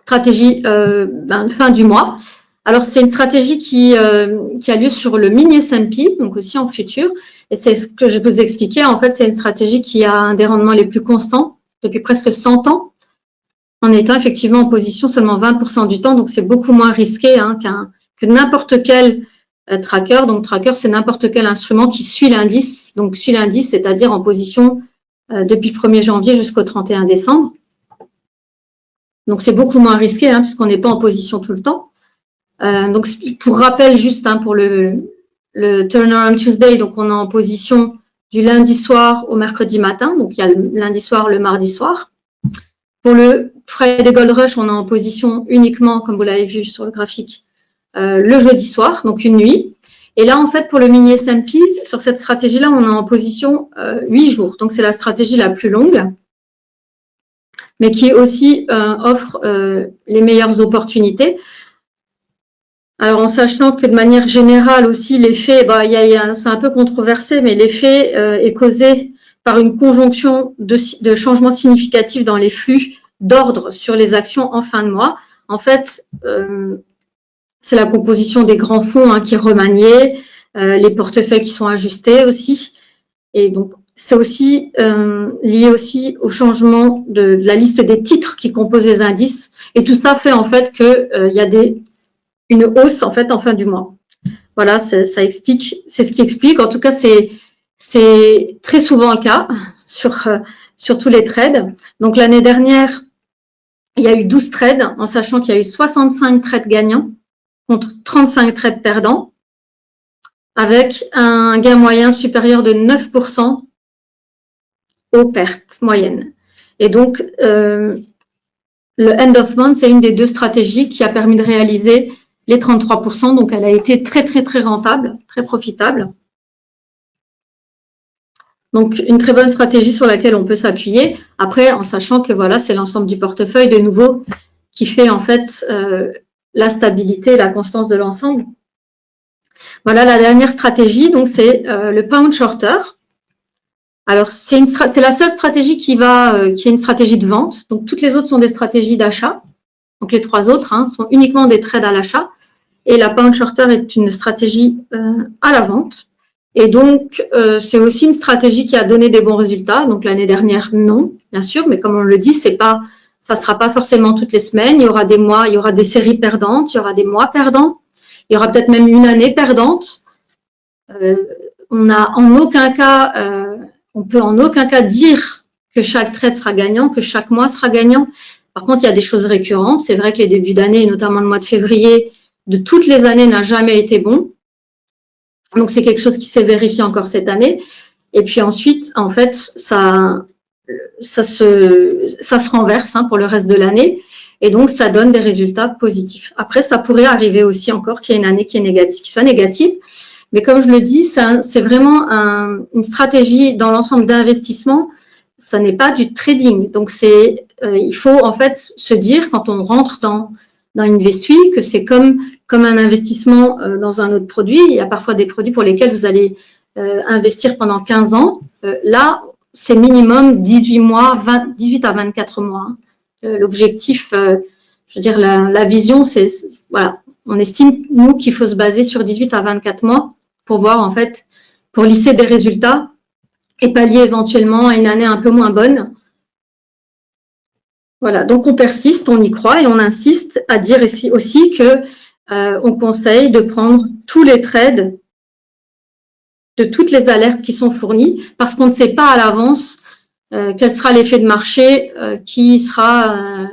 stratégie fin du mois. Alors, c'est une stratégie qui a lieu sur le mini S&P, donc aussi en futur. Et c'est ce que je vous expliquais. En fait, c'est une stratégie qui a un des rendements les plus constants depuis presque 100 ans, en étant effectivement en position seulement 20% du temps. Donc, c'est beaucoup moins risqué hein, que n'importe quel tracker. Donc, tracker, c'est n'importe quel instrument qui suit l'indice. Donc, suit l'indice, c'est-à-dire en position depuis le 1er janvier jusqu'au 31 décembre. Donc, c'est beaucoup moins risqué hein, puisqu'on n'est pas en position tout le temps. Donc, pour rappel, juste hein, pour le Turnaround Tuesday, donc on est en position du lundi soir au mercredi matin. Donc, il y a le lundi soir, le mardi soir. Pour le Friday Gold Rush, on est en position uniquement, comme vous l'avez vu sur le graphique, le jeudi soir, donc une nuit. Et là, en fait, pour le mini S&P, sur cette stratégie-là, on est en position 8 jours. Donc, c'est la stratégie la plus longue, mais qui aussi offre les meilleures opportunités. Alors, en sachant que de manière générale aussi, l'effet, c'est un peu controversé, mais l'effet est causé par une conjonction de changements significatifs dans les flux d'ordre sur les actions en fin de mois. En fait, c'est la composition des grands fonds hein, qui est remaniée, les portefeuilles qui sont ajustés aussi. Et donc, c'est aussi lié aussi au changement de la liste des titres qui composent les indices. Et tout ça fait en fait qu'il y a une hausse en fait en fin du mois. Voilà, ça explique, c'est ce qui explique. En tout cas, c'est très souvent le cas sur tous les trades. Donc l'année dernière, il y a eu 12 trades, en sachant qu'il y a eu 65 trades gagnants contre 35 trades perdants, avec un gain moyen supérieur de 9% aux pertes moyennes. Et donc, le end of month, c'est une des deux stratégies qui a permis de réaliser les 33%. Donc, elle a été très, très, très rentable, très profitable. Donc, une très bonne stratégie sur laquelle on peut s'appuyer. Après, en sachant que voilà, c'est l'ensemble du portefeuille de nouveau qui fait en fait la stabilité et la constance de l'ensemble. Voilà la dernière stratégie. Donc, c'est le pound shorter. Alors, c'est la seule stratégie qui est une stratégie de vente. Donc, toutes les autres sont des stratégies d'achat. Donc, les trois autres sont uniquement des trades à l'achat. Et la pound shorter est une stratégie à la vente. Et donc, c'est aussi une stratégie qui a donné des bons résultats. Donc, l'année dernière, non, bien sûr. Mais comme on le dit, ça ne sera pas forcément toutes les semaines. Il y aura des mois, il y aura des séries perdantes, il y aura des mois perdants. Il y aura peut-être même une année perdante. On peut en aucun cas dire que chaque trade sera gagnant, que chaque mois sera gagnant. Par contre, il y a des choses récurrentes. C'est vrai que les débuts d'année, notamment le mois de février, de toutes les années, n'a jamais été bon. Donc, c'est quelque chose qui s'est vérifié encore cette année. Et puis ensuite, en fait, ça se renverse pour le reste de l'année. Et donc, ça donne des résultats positifs. Après, ça pourrait arriver aussi encore qu'il y ait une année qui soit négative. Mais comme je le dis, c'est vraiment une stratégie dans l'ensemble d'investissement. Ça n'est pas du trading. Donc, il faut en fait se dire, quand on rentre dans Investui, que c'est comme un investissement dans un autre produit. Il y a parfois des produits pour lesquels vous allez investir pendant 15 ans. Là, c'est minimum 18 à 24 mois. L'objectif, je veux dire, la vision, c'est voilà, on estime, nous, qu'il faut se baser sur 18 à 24 mois pour voir, en fait, pour lisser des résultats et pallier éventuellement à une année un peu moins bonne. Voilà, donc on persiste, on y croit et on insiste à dire aussi que on conseille de prendre tous les trades de toutes les alertes qui sont fournies parce qu'on ne sait pas à l'avance quel sera l'effet de marché qui sera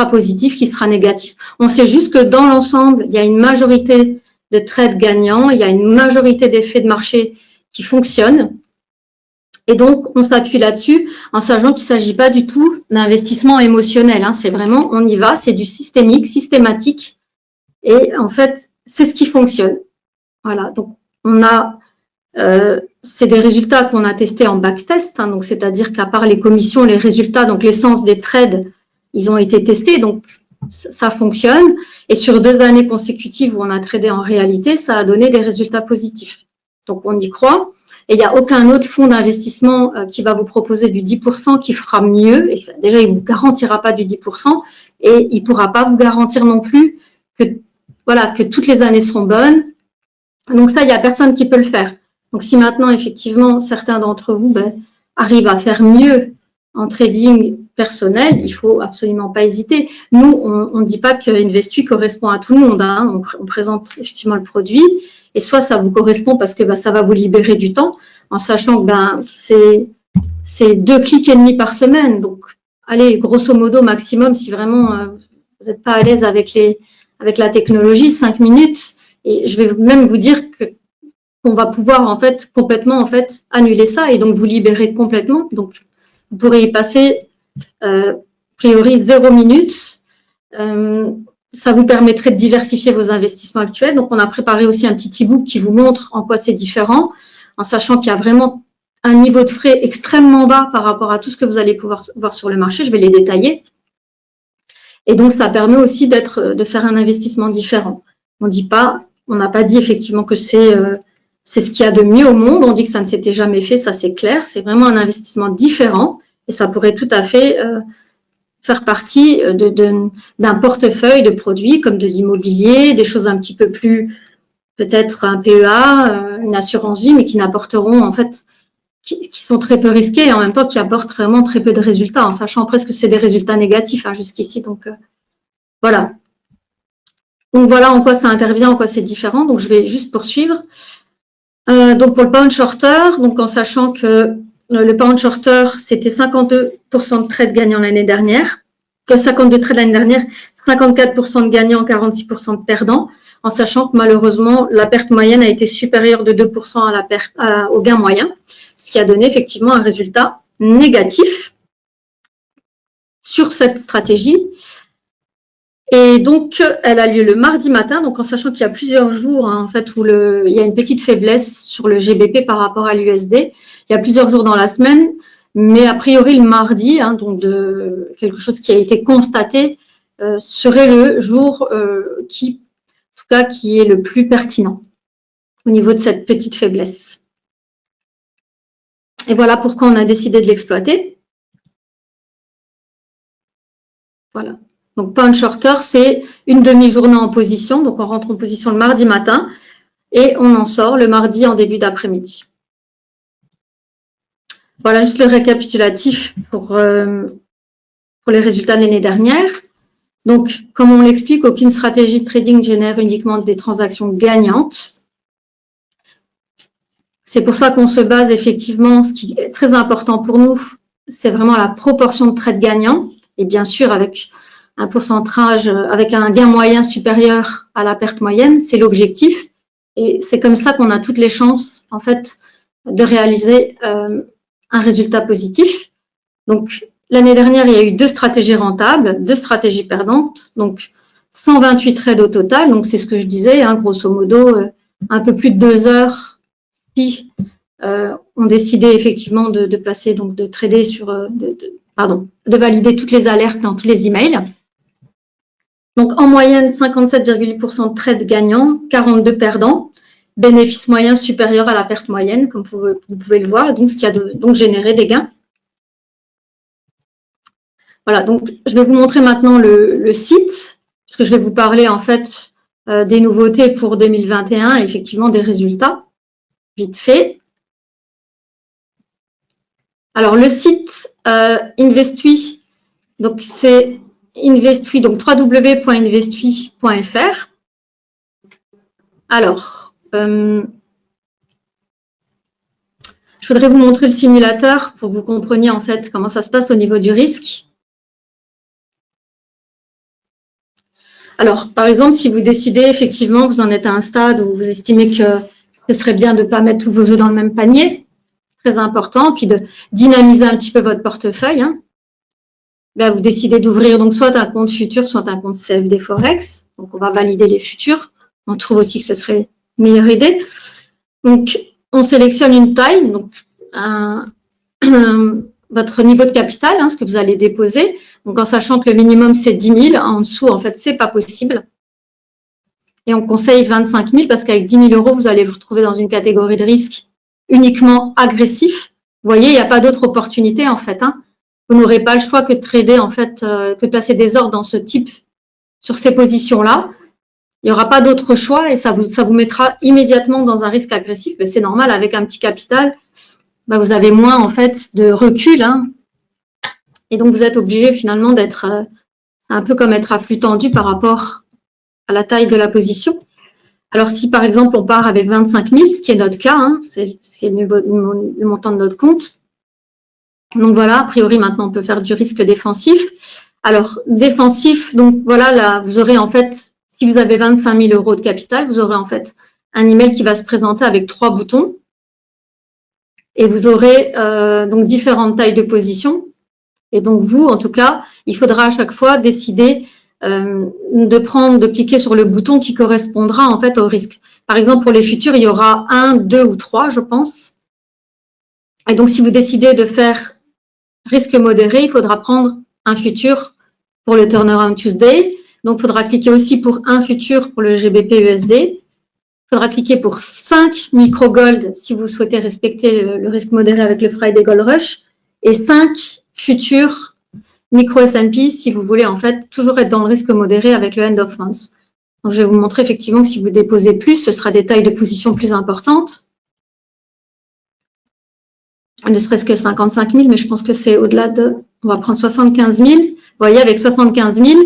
positif, qui sera négatif. On sait juste que dans l'ensemble, il y a une majorité de trades gagnants, il y a une majorité d'effets de marché qui fonctionnent. Et donc, on s'appuie là-dessus en sachant qu'il ne s'agit pas du tout d'investissement émotionnel. C'est vraiment, on y va, c'est du systémique, systématique. Et en fait, c'est ce qui fonctionne. Voilà, donc c'est des résultats qu'on a testés en backtest. Donc, c'est-à-dire qu'à part les commissions, les résultats, donc l'essence des trades, ils ont été testés. Donc, ça fonctionne. Et sur 2 années consécutives où on a tradé en réalité, ça a donné des résultats positifs. Donc, on y croit. Et il n'y a aucun autre fonds d'investissement qui va vous proposer du 10% qui fera mieux. Et déjà, il ne vous garantira pas du 10% et il ne pourra pas vous garantir non plus que toutes les années seront bonnes. Donc ça, il n'y a personne qui peut le faire. Donc si maintenant, effectivement, certains d'entre vous arrivent à faire mieux en trading personnel, il ne faut absolument pas hésiter. Nous, on ne dit pas que Investui correspond à tout le monde. On présente effectivement le produit. Et soit ça vous correspond parce que ça va vous libérer du temps, en sachant que c'est 2 clics et demi par semaine. Donc, allez, grosso modo, maximum, si vraiment vous n'êtes pas à l'aise avec la technologie, 5 minutes. Et je vais même vous dire qu'on va pouvoir en fait complètement annuler ça et donc vous libérer complètement. Donc, vous pourrez y passer a priori 0 minutes. Ça vous permettrait de diversifier vos investissements actuels. Donc, on a préparé aussi un petit e-book qui vous montre en quoi c'est différent, en sachant qu'il y a vraiment un niveau de frais extrêmement bas par rapport à tout ce que vous allez pouvoir voir sur le marché. Je vais les détailler. Et donc, ça permet aussi de faire un investissement différent. On n'a pas dit effectivement que c'est ce qu'il y a de mieux au monde. On dit que ça ne s'était jamais fait, ça c'est clair. C'est vraiment un investissement différent et ça pourrait tout à fait faire partie d'un portefeuille de produits comme de l'immobilier, des choses un petit peu plus, peut-être un PEA, une assurance vie, mais qui n'apporteront en fait qui sont très peu risqués et en même temps qui apportent vraiment très peu de résultats, en sachant presque que c'est des résultats négatifs jusqu'ici. Donc, voilà. Donc, voilà en quoi ça intervient, en quoi c'est différent. Donc, je vais juste poursuivre. Donc, pour le pound shorter, donc en sachant que le pound shorter, c'était 52% de trades gagnants l'année dernière, 52 trades l'année dernière, 54% de gagnants, 46% de perdants, en sachant que malheureusement, la perte moyenne a été supérieure de 2% à la perte, au gain moyen, ce qui a donné effectivement un résultat négatif sur cette stratégie. Et donc, elle a lieu le mardi matin, donc en sachant qu'il y a plusieurs jours, en fait, où il y a une petite faiblesse sur le GBP par rapport à l'USD. Il y a plusieurs jours dans la semaine, mais a priori le mardi, donc de quelque chose qui a été constaté, serait le jour qui est le plus pertinent au niveau de cette petite faiblesse. Et voilà pourquoi on a décidé de l'exploiter. Voilà. Donc, pound shorter, c'est une demi-journée en position. Donc, on rentre en position le mardi matin et on en sort le mardi en début d'après-midi. Voilà juste le récapitulatif pour les résultats de l'année dernière. Donc, comme on l'explique, aucune stratégie de trading génère uniquement des transactions gagnantes. C'est pour ça qu'on se base effectivement, ce qui est très important pour nous, c'est vraiment la proportion de trades gagnants. Et bien sûr, avec un pourcentage, avec un gain moyen supérieur à la perte moyenne, c'est l'objectif. Et c'est comme ça qu'on a toutes les chances, en fait, de réaliser un résultat positif. Donc, l'année dernière, il y a eu 2 stratégies rentables, 2 stratégies perdantes, donc 128 trades au total. Donc, c'est ce que je disais, grosso modo, un peu plus de 2 heures qui ont décidé effectivement de placer, donc de trader sur, de valider toutes les alertes dans tous les emails. Donc, en moyenne, 57,8% de trades gagnants, 42 perdants, bénéfice moyen supérieur à la perte moyenne, comme vous pouvez le voir, donc ce qui a donc généré des gains. Voilà, donc je vais vous montrer maintenant le site, parce que je vais vous parler en fait des nouveautés pour 2021 et effectivement des résultats, vite fait. Alors, le site Investui, donc c'est Investui, donc www.investui.fr. Alors, je voudrais vous montrer le simulateur pour que vous compreniez en fait comment ça se passe au niveau du risque. Alors, par exemple, si vous décidez effectivement que vous en êtes à un stade où vous estimez que ce serait bien de ne pas mettre tous vos œufs dans le même panier, très important, puis de dynamiser un petit peu votre portefeuille, ben, vous décidez d'ouvrir donc soit un compte futur, soit un compte CFD Forex. Donc, on va valider les futurs. On trouve aussi que ce serait une meilleure idée. Donc, on sélectionne une taille, donc votre niveau de capital, ce que vous allez déposer. Donc, en sachant que le minimum, c'est 10 000. En dessous, en fait, c'est pas possible. Et on conseille 25 000 parce qu'avec 10 000 euros, vous allez vous retrouver dans une catégorie de risque uniquement agressif. Vous voyez, il n'y a pas d'autre opportunité, en fait. Vous n'aurez pas le choix que de trader, en fait, que de placer des ordres dans ce type, sur ces positions-là. Il n'y aura pas d'autre choix et ça vous mettra immédiatement dans un risque agressif. Mais c'est normal, avec un petit capital, vous avez moins, en fait, de recul. Et donc, vous êtes obligé, finalement, d'être un peu comme être à flux tendu par rapport à la taille de la position. Alors, si, par exemple, on part avec 25 000, ce qui est notre cas, c'est le montant de notre compte. Donc, voilà, a priori, maintenant, on peut faire du risque défensif. Alors, défensif, donc, voilà, là, vous aurez, en fait, si vous avez 25 000 euros de capital, vous aurez, en fait, un email qui va se présenter avec 3 boutons. Et vous aurez, donc, différentes tailles de position. Et donc, vous, en tout cas, il faudra à chaque fois décider de cliquer sur le bouton qui correspondra en fait au risque. Par exemple, pour les futurs, il y aura 1, 2 ou 3, je pense. Et donc, si vous décidez de faire risque modéré, il faudra prendre un futur pour le Turnaround Tuesday. Donc, il faudra cliquer aussi pour un futur pour le GBP USD. Il faudra cliquer pour 5 micro gold si vous souhaitez respecter le risque modéré avec le Friday Gold Rush et 5 futurs micro S&P si vous voulez en fait toujours être dans le risque modéré avec le end of month. Donc, je vais vous montrer effectivement que si vous déposez plus, ce sera des tailles de position plus importantes. ne serait-ce que 55 000, mais je pense que c'est au-delà de, on va prendre 75 000. Vous voyez, avec 75 000,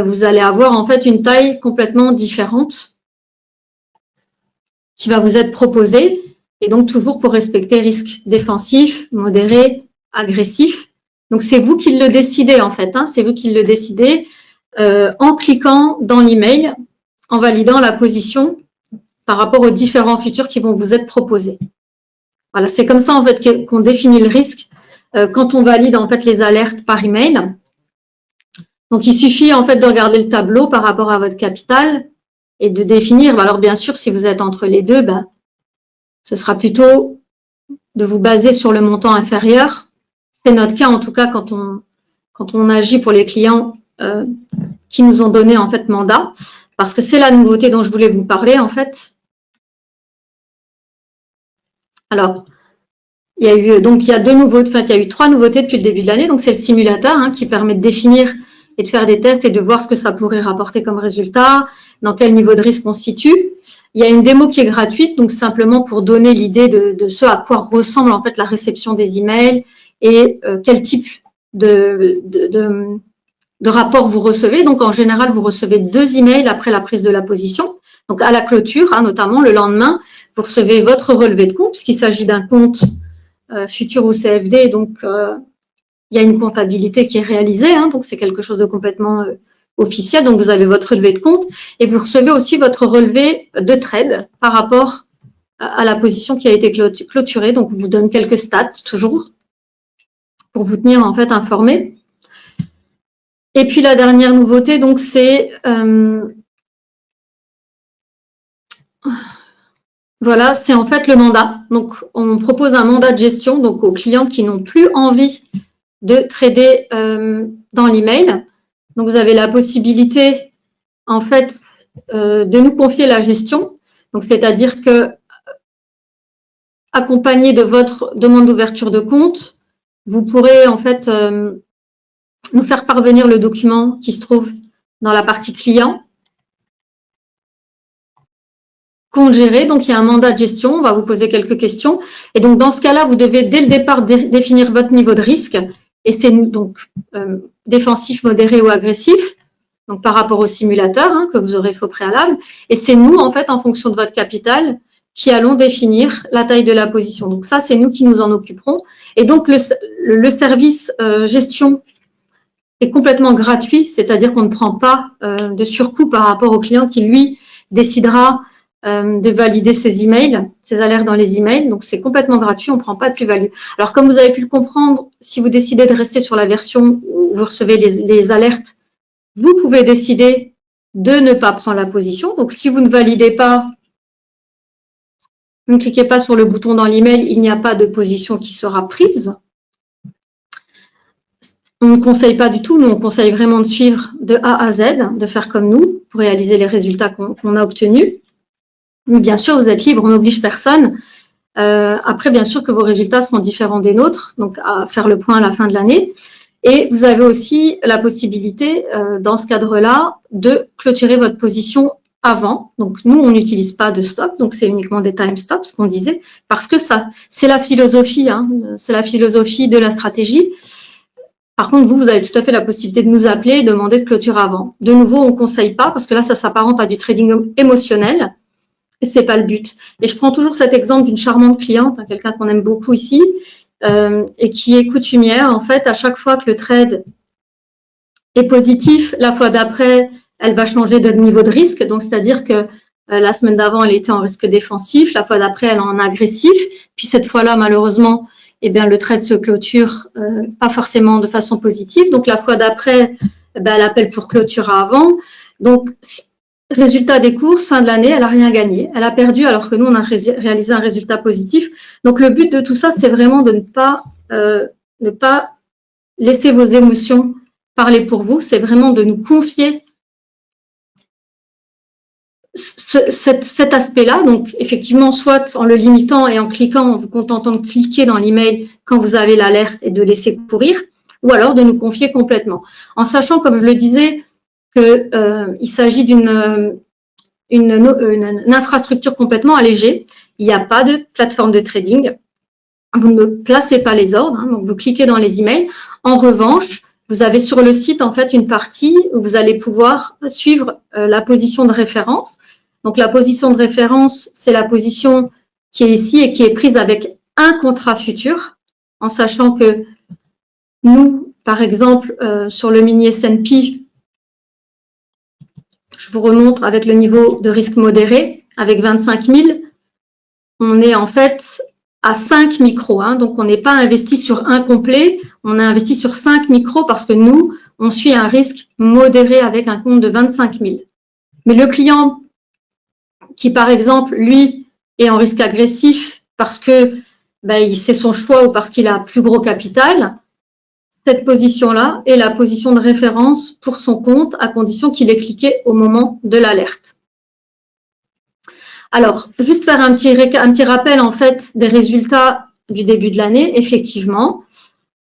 vous allez avoir en fait une taille complètement différente qui va vous être proposée, et donc toujours pour respecter risque défensif, modéré, agressif. Donc c'est vous qui le décidez en fait, hein, c'est vous qui le décidez en cliquant dans l'email, en validant la position par rapport aux différents futurs qui vont vous être proposés. Voilà, c'est comme ça en fait qu'on définit le risque quand on valide en fait les alertes par email. Donc il suffit en fait de regarder le tableau par rapport à votre capital et de définir. Alors bien sûr, si vous êtes entre les deux, ben, ce sera plutôt de vous baser sur le montant inférieur. C'est notre cas en tout cas quand on agit pour les clients qui nous ont donné en fait mandat, parce que c'est la nouveauté dont je voulais vous parler en fait. Alors, il y a eu donc il y a trois nouveautés depuis le début de l'année. Donc c'est le simulateur hein, qui permet de définir et de faire des tests et de voir ce que ça pourrait rapporter comme résultat, dans quel niveau de risque on se situe. Il y a une démo qui est gratuite, donc simplement pour donner l'idée de ce à quoi ressemble en fait la réception des emails et quel type de rapport vous recevez. Donc en général, vous recevez 2 emails après la prise de la position. Donc à la clôture, hein, notamment le lendemain, vous recevez votre relevé de compte, puisqu'il s'agit d'un compte futur ou CFD, donc il y a une comptabilité qui est réalisée, hein, donc c'est quelque chose de complètement officiel. Donc vous avez votre relevé de compte et vous recevez aussi votre relevé de trade par rapport à la position qui a été clôturée. Donc on vous donne quelques stats toujours pour vous tenir en fait informé. Et puis la dernière nouveauté, donc c'est voilà, c'est en fait le mandat. Donc on propose un mandat de gestion donc aux clients qui n'ont plus envie de trader dans l'email. Donc vous avez la possibilité en fait de nous confier la gestion. Donc c'est-à-dire que accompagné de votre demande d'ouverture de compte, vous pourrez en fait nous faire parvenir le document qui se trouve dans la partie client. Compte géré, donc il y a un mandat de gestion, on va vous poser quelques questions. Et donc dans ce cas-là, vous devez dès le départ définir votre niveau de risque. Et c'est donc défensif, modéré ou agressif, donc par rapport au simulateur hein, que vous aurez fait au préalable. Et c'est nous, en fait, en fonction de votre capital, qui allons définir la taille de la position. Donc ça, c'est nous qui nous en occuperons. Et donc le service gestion est complètement gratuit, c'est-à-dire qu'on ne prend pas de surcoût par rapport au client qui, lui, décidera de valider ses emails, ses alertes dans les emails. Donc, c'est complètement gratuit, on ne prend pas de plus-value. Alors, comme vous avez pu le comprendre, si vous décidez de rester sur la version où vous recevez les alertes, vous pouvez décider de ne pas prendre la position. Donc, si vous ne validez pas, vous ne cliquez pas sur le bouton dans l'email, il n'y a pas de position qui sera prise. On ne conseille pas du tout, nous on conseille vraiment de suivre de A à Z, de faire comme nous pour réaliser les résultats qu'on a obtenus. Mais bien sûr, vous êtes libre, on n'oblige personne. Après, bien sûr que vos résultats seront différents des nôtres, donc à faire le point à la fin de l'année. Et vous avez aussi la possibilité, dans ce cadre-là, de clôturer votre position avant. Donc, nous, on n'utilise pas de stop, donc c'est uniquement des time stops, ce qu'on disait, parce que ça, c'est la philosophie, hein, c'est la philosophie de la stratégie. Par contre, vous avez tout à fait la possibilité de nous appeler et demander de clôture avant. De nouveau, on ne conseille pas, parce que là, ça s'apparente à du trading émotionnel. Et c'est pas le but. Et je prends toujours cet exemple d'une charmante cliente, hein, quelqu'un qu'on aime beaucoup ici, et qui est coutumière. En fait, à chaque fois que le trade est positif, la fois d'après, elle va changer de niveau de risque. Donc, c'est-à-dire que la semaine d'avant, elle était en risque défensif. La fois d'après, elle est en agressif. Puis cette fois-là, malheureusement, eh bien, le trade se clôture pas forcément de façon positive. Donc, la fois d'après, elle appelle pour clôture avant. Donc, résultat des courses, fin de l'année, elle n'a rien gagné. Elle a perdu alors que nous, on a réalisé un résultat positif. Donc, le but de tout ça, c'est vraiment de ne pas laisser vos émotions parler pour vous. C'est vraiment de nous confier cet aspect-là. Donc, effectivement, soit en le limitant et en cliquant, en vous contentant de cliquer dans l'email quand vous avez l'alerte et de laisser courir, ou alors de nous confier complètement. En sachant, comme je le disais, qu'il s'agit d'une infrastructure complètement allégée. Il n'y a pas de plateforme de trading. vous ne placez pas les ordres, hein, donc vous cliquez dans les emails. En revanche, vous avez sur le site en fait une partie où vous allez pouvoir suivre la position de référence. Donc la position de référence, c'est la position qui est ici et qui est prise avec un contrat futur, en sachant que nous, par exemple, sur le mini S&P, je vous remontre avec le niveau de risque modéré, avec 25 000, on est en fait à 5 micros. Hein, donc, on n'est pas investi sur un complet, on a investi sur 5 micros parce que nous, on suit un risque modéré avec un compte de 25 000. Mais le client qui, par exemple, lui, est en risque agressif parce que c'est son choix ou parce qu'il a plus gros capital, cette position-là est la position de référence pour son compte à condition qu'il ait cliqué au moment de l'alerte. Alors, juste faire un petit rappel en fait des résultats du début de l'année. Effectivement,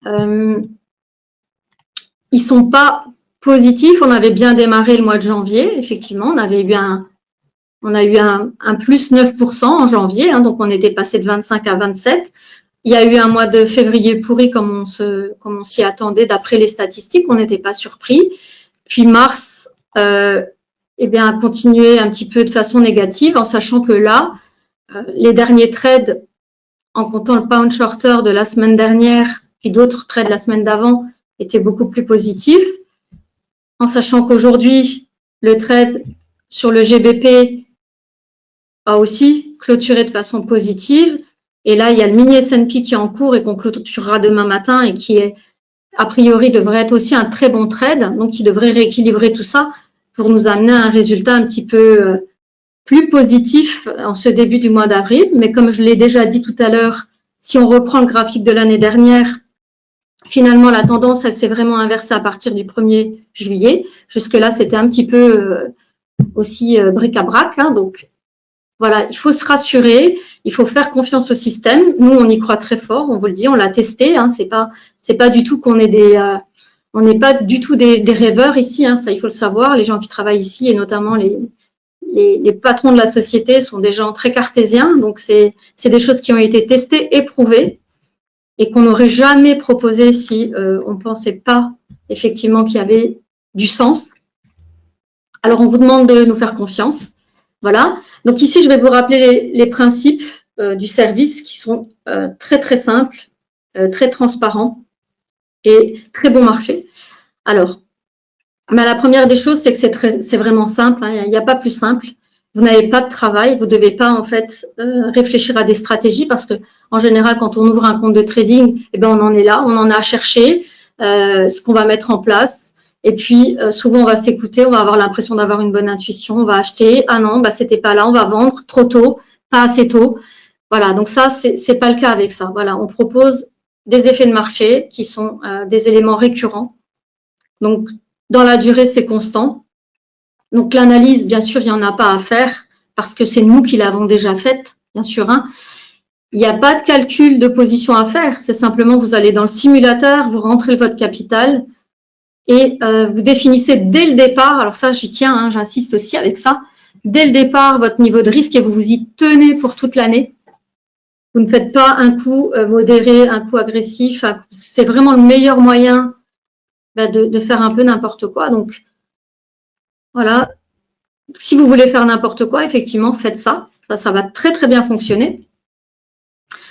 ils sont pas positifs. On avait bien démarré le mois de janvier. Effectivement, on a eu un plus 9% en janvier, hein, donc on était passé de 25 à 27. Il y a eu un mois de février pourri comme on s'y attendait d'après les statistiques, on n'était pas surpris. Puis mars, a continué un petit peu de façon négative, en sachant que là, les derniers trades, en comptant le pound shorter de la semaine dernière, puis d'autres trades la semaine d'avant, étaient beaucoup plus positifs. En sachant qu'aujourd'hui, le trade sur le GBP a aussi clôturé de façon positive. Et là, il y a le mini S&P qui est en cours et qu'on clôturera demain matin et qui est, a priori, devrait être aussi un très bon trade. Donc, il devrait rééquilibrer tout ça pour nous amener à un résultat un petit peu plus positif en ce début du mois d'avril. Mais comme je l'ai déjà dit tout à l'heure, si on reprend le graphique de l'année dernière, finalement, la tendance, elle s'est vraiment inversée à partir du 1er juillet. Jusque-là, c'était un petit peu aussi bric-à-brac. Hein, donc, voilà, il faut se rassurer, il faut faire confiance au système. Nous, on y croit très fort, on vous le dit, on l'a testé. Hein, c'est pas du tout qu'on est on n'est pas du tout des rêveurs ici. Hein, ça, il faut le savoir. Les gens qui travaillent ici et notamment les patrons de la société sont des gens très cartésiens. Donc, c'est des choses qui ont été testées, éprouvées et qu'on n'aurait jamais proposé si on ne pensait pas effectivement qu'il y avait du sens. Alors, on vous demande de nous faire confiance. Voilà. Donc ici, je vais vous rappeler les principes du service qui sont très, très simples, très transparents et très bon marché. Alors, la première des choses, c'est que c'est vraiment simple. Hein, il n'y a pas plus simple. Vous n'avez pas de travail. Vous ne devez pas, en fait, réfléchir à des stratégies parce que, en général, quand on ouvre un compte de trading, on en est là. On en a à chercher ce qu'on va mettre en place. Et puis, souvent, on va s'écouter, on va avoir l'impression d'avoir une bonne intuition, on va acheter, ah non, c'était pas là, on va vendre trop tôt, pas assez tôt. Voilà, donc ça, c'est pas le cas avec ça. Voilà, on propose des effets de marché qui sont des éléments récurrents. Donc, dans la durée, c'est constant. Donc, l'analyse, bien sûr, il n'y en a pas à faire parce que c'est nous qui l'avons déjà faite, bien sûr. Hein. Il n'y a pas de calcul de position à faire. C'est simplement, vous allez dans le simulateur, vous rentrez votre capital, et vous définissez dès le départ, alors ça j'y tiens, hein, j'insiste aussi avec ça, dès le départ votre niveau de risque et vous vous y tenez pour toute l'année. Vous ne faites pas un coup modéré, un coup agressif, c'est vraiment le meilleur moyen de faire un peu n'importe quoi. Donc voilà, si vous voulez faire n'importe quoi, effectivement, faites ça. Ça va très très bien fonctionner.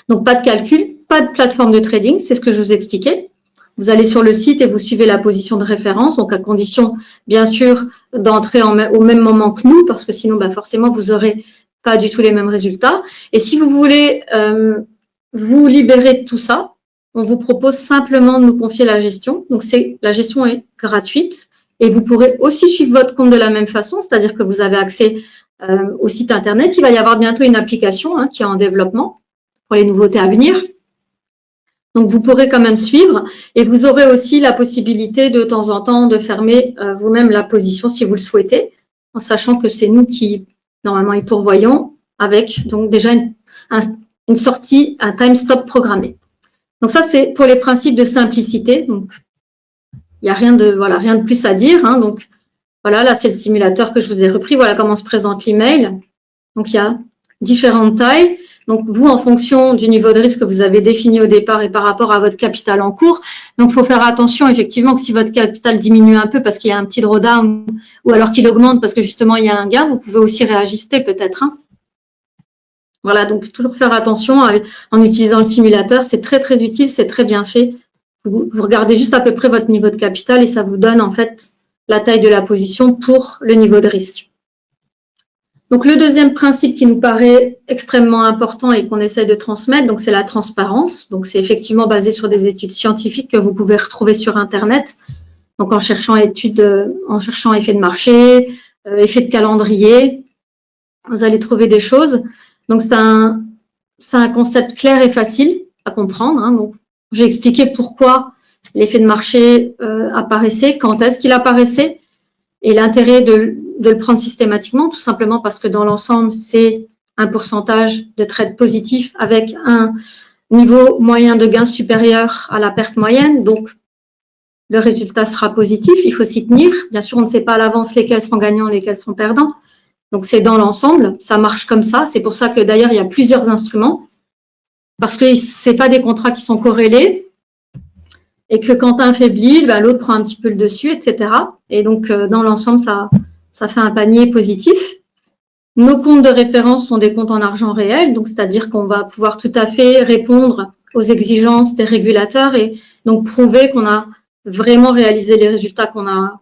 Donc pas de calcul, pas de plateforme de trading, c'est ce que je vous expliquais. Vous allez sur le site et vous suivez la position de référence, donc à condition, bien sûr, d'entrer au même moment que nous, parce que sinon, forcément, vous n'aurez pas du tout les mêmes résultats. Et si vous voulez vous libérer de tout ça, on vous propose simplement de nous confier la gestion. Donc, la gestion est gratuite et vous pourrez aussi suivre votre compte de la même façon, c'est-à-dire que vous avez accès au site Internet. Il va y avoir bientôt une application qui est en développement pour les nouveautés à venir. Donc, vous pourrez quand même suivre et vous aurez aussi la possibilité de temps en temps de fermer vous-même la position si vous le souhaitez, en sachant que c'est nous qui, normalement, y pourvoyons avec donc déjà une sortie, un time stop programmé. Donc, ça, c'est pour les principes de simplicité. Donc, il n'y a rien de plus à dire. Hein. Donc, voilà, là, c'est le simulateur que je vous ai repris. Voilà comment se présente l'email. Donc, il y a différentes tailles. Donc, vous, en fonction du niveau de risque que vous avez défini au départ et par rapport à votre capital en cours. Donc, il faut faire attention, effectivement, que si votre capital diminue un peu parce qu'il y a un petit drawdown ou alors qu'il augmente parce que justement, il y a un gain, vous pouvez aussi réajuster peut-être. Hein. Voilà, donc toujours faire attention en utilisant le simulateur. C'est très, très utile, c'est très bien fait. Vous regardez juste à peu près votre niveau de capital et ça vous donne en fait la taille de la position pour le niveau de risque. Donc, le deuxième principe qui nous paraît extrêmement important et qu'on essaie de transmettre, donc c'est la transparence. Donc, c'est effectivement basé sur des études scientifiques que vous pouvez retrouver sur Internet. Donc, en cherchant effet de marché, effet de calendrier, vous allez trouver des choses. Donc, c'est un concept clair et facile à comprendre. Hein. Donc, j'ai expliqué pourquoi l'effet de marché apparaissait, quand est-ce qu'il apparaissait, et l'intérêt de le prendre systématiquement, tout simplement parce que dans l'ensemble, c'est un pourcentage de trade positif avec un niveau moyen de gain supérieur à la perte moyenne. Donc, le résultat sera positif, il faut s'y tenir. Bien sûr, on ne sait pas à l'avance lesquels seront gagnants, lesquels seront perdants. Donc, c'est dans l'ensemble, ça marche comme ça. C'est pour ça que d'ailleurs, il y a plusieurs instruments, parce que ce n'est pas des contrats qui sont corrélés, et que quand un faiblit, ben, l'autre prend un petit peu le dessus, etc. Et donc, dans l'ensemble, ça fait un panier positif. Nos comptes de référence sont des comptes en argent réel, donc c'est-à-dire qu'on va pouvoir tout à fait répondre aux exigences des régulateurs et donc prouver qu'on a vraiment réalisé les résultats qu'on a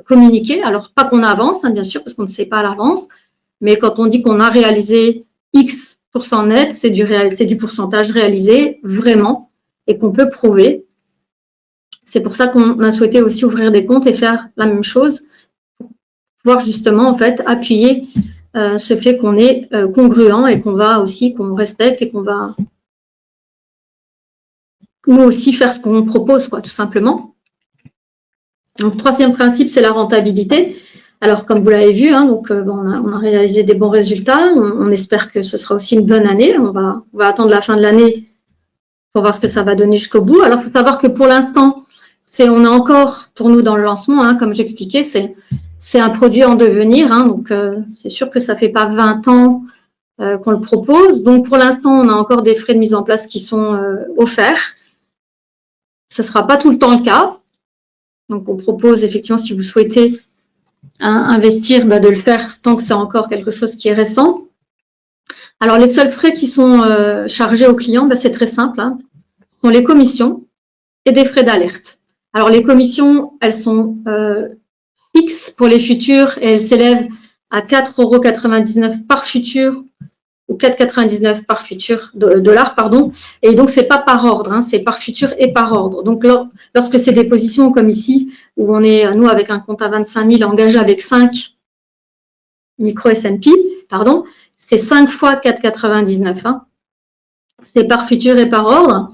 communiqués. Alors, pas qu'on avance, hein, bien sûr, parce qu'on ne sait pas à l'avance, mais quand on dit qu'on a réalisé X% net, c'est du pourcentage réalisé vraiment et qu'on peut prouver. C'est pour ça qu'on a souhaité aussi ouvrir des comptes et faire la même chose, pour pouvoir justement en fait appuyer ce fait qu'on est congruent et qu'on respecte et qu'on va nous aussi faire ce qu'on propose, quoi, tout simplement. Donc, troisième principe, c'est la rentabilité. Alors, comme vous l'avez vu, hein, donc, on a réalisé des bons résultats. On espère que ce sera aussi une bonne année. On va attendre la fin de l'année pour voir ce que ça va donner jusqu'au bout. Alors, il faut savoir que pour l'instant, on est encore, pour nous, dans le lancement, hein, comme j'expliquais, c'est un produit en devenir. Hein, donc, c'est sûr que ça ne fait pas 20 ans qu'on le propose. Donc, pour l'instant, on a encore des frais de mise en place qui sont offerts. Ce ne sera pas tout le temps le cas. Donc, on propose effectivement, si vous souhaitez investir, de le faire tant que c'est encore quelque chose qui est récent. Alors, les seuls frais qui sont chargés aux clients, c'est très simple. Hein, sont les commissions et des frais d'alerte. Alors, les commissions, elles sont fixes pour les futurs et elles s'élèvent à 4,99 € par futur ou 4,99 par futur dollars, pardon. Et donc, c'est pas par ordre, hein, c'est par futur et par ordre. Donc, lorsque c'est des positions comme ici, où on est, nous, avec un compte à 25 000 engagé avec 5 micro S&P, pardon, c'est 5 fois 4,99. Hein. C'est par futur et par ordre.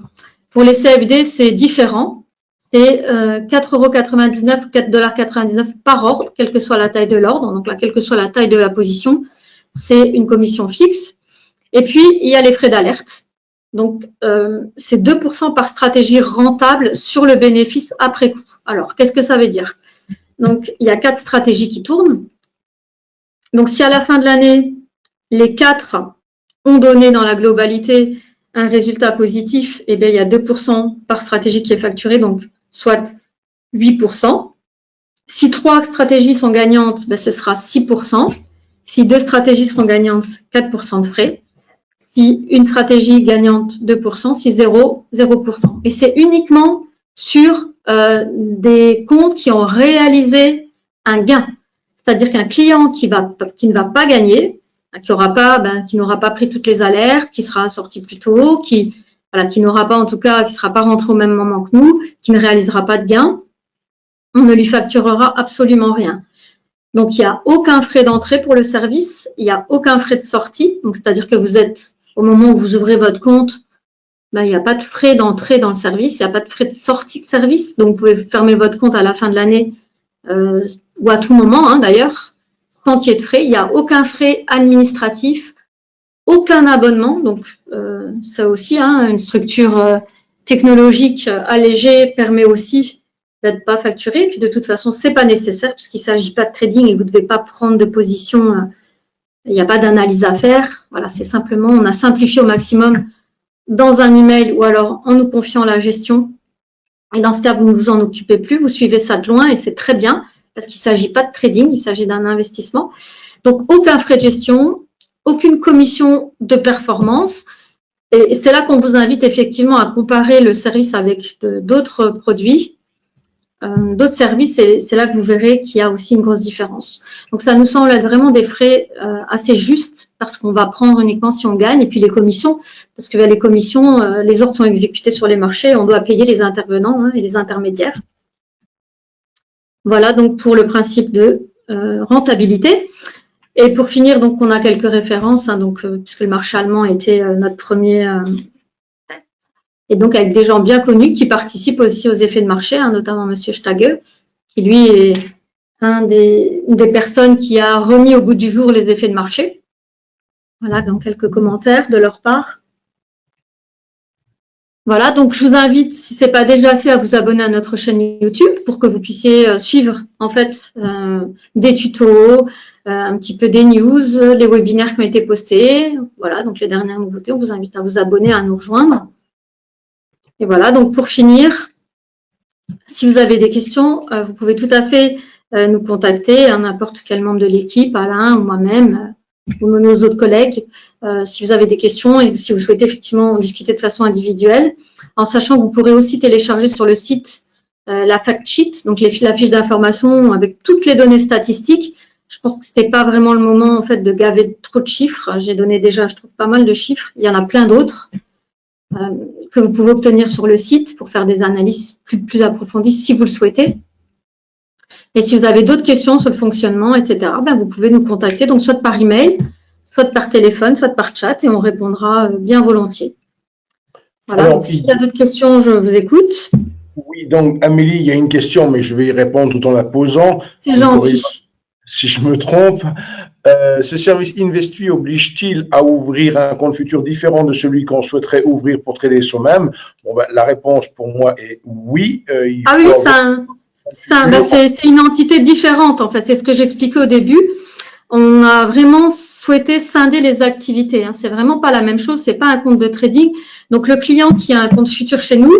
Pour les CFD, c'est différent. C'est 4,99 € ou 4,99 $ par ordre, quelle que soit la taille de l'ordre. Donc là, quelle que soit la taille de la position, c'est une commission fixe. Et puis, il y a les frais d'alerte. Donc, c'est 2% par stratégie rentable sur le bénéfice après coup. Alors, qu'est-ce que ça veut dire? Donc, il y a 4 stratégies qui tournent. Donc, si à la fin de l'année, les 4 ont donné dans la globalité un résultat positif, eh bien, il y a 2% par stratégie qui est facturé, donc soit 8%. Si 3 stratégies sont gagnantes, ce sera 6%. Si 2 stratégies sont gagnantes, 4% de frais. Si une stratégie gagnante, 2%. Si 0, 0%. Et c'est uniquement sur des comptes qui ont réalisé un gain. C'est-à-dire qu'un client qui ne va pas gagner, qui n'aura pas pris toutes les alertes, qui sera sorti plus tôt, qui n'aura pas, en tout cas, qui ne sera pas rentré au même moment que nous, qui ne réalisera pas de gain, on ne lui facturera absolument rien. Donc, il n'y a aucun frais d'entrée pour le service, il n'y a aucun frais de sortie. Donc, c'est-à-dire que vous êtes, au moment où vous ouvrez votre compte, il n'y a pas de frais d'entrée dans le service, il n'y a pas de frais de sortie de service. Donc, vous pouvez fermer votre compte à la fin de l'année ou à tout moment, hein, d'ailleurs, sans qu'il y ait de frais. Il n'y a aucun frais administratif, aucun abonnement. Donc, ça aussi, hein, une structure technologique allégée permet aussi d'être pas facturé. Puis, de toute façon, ce n'est pas nécessaire puisqu'il ne s'agit pas de trading et vous ne devez pas prendre de position Il n'y a pas d'analyse à faire. Voilà, c'est simplement, on a simplifié au maximum dans un email ou alors en nous confiant la gestion. Et dans ce cas, vous ne vous en occupez plus, vous suivez ça de loin et c'est très bien parce qu'il ne s'agit pas de trading, il s'agit d'un investissement. Donc, aucun frais de gestion, aucune commission de performance. Et c'est là qu'on vous invite effectivement à comparer le service avec d'autres produits, d'autres services. C'est là que vous verrez qu'il y a aussi une grosse différence. Donc, ça nous semble être vraiment des frais assez justes parce qu'on va prendre uniquement si on gagne. Et puis les commissions, parce que les commissions, les ordres sont exécutés sur les marchés, on doit payer les intervenants et les intermédiaires. Voilà donc pour le principe de rentabilité. Et pour finir, donc, on a quelques références, puisque le marché allemand était notre premier test. Et donc, avec des gens bien connus qui participent aussi aux effets de marché, notamment M. Stagge, qui lui est une des personnes qui a remis au goût du jour les effets de marché. Voilà, donc quelques commentaires de leur part. Voilà, donc je vous invite, si ce n'est pas déjà fait, à vous abonner à notre chaîne YouTube pour que vous puissiez suivre en fait des tutos, un petit peu des news, les webinaires qui ont été postés. Voilà, donc les dernières nouveautés, on vous invite à vous abonner, à nous rejoindre. Et voilà, donc pour finir, si vous avez des questions, vous pouvez tout à fait nous contacter, n'importe quel membre de l'équipe, Alain ou moi-même, ou nos autres collègues, si vous avez des questions et si vous souhaitez effectivement en discuter de façon individuelle, en sachant que vous pourrez aussi télécharger sur le site la fact sheet, donc la fiche d'information avec toutes les données statistiques. Je pense que c'était pas vraiment le moment en fait de gaver trop de chiffres. J'ai donné déjà, je trouve, pas mal de chiffres. Il y en a plein d'autres que vous pouvez obtenir sur le site pour faire des analyses plus approfondies si vous le souhaitez. Et si vous avez d'autres questions sur le fonctionnement, etc., vous pouvez nous contacter, donc soit par email, soit par téléphone, soit par chat, et on répondra bien volontiers. Voilà, alors, s'il y a d'autres questions, je vous écoute.
Oui, donc Amélie, il y a une question, mais je vais y répondre tout en la posant.
C'est gentil.
Si je me trompe, ce service Investui oblige-t-il à ouvrir un compte futur différent de celui qu'on souhaiterait ouvrir pour trader soi-même? Bon, la réponse pour moi est oui.
Oui, c'est une entité différente, en fait. C'est ce que j'expliquais au début. On a vraiment souhaité scinder les activités. C'est vraiment pas la même chose. C'est pas un compte de trading. Donc, le client qui a un compte futur chez nous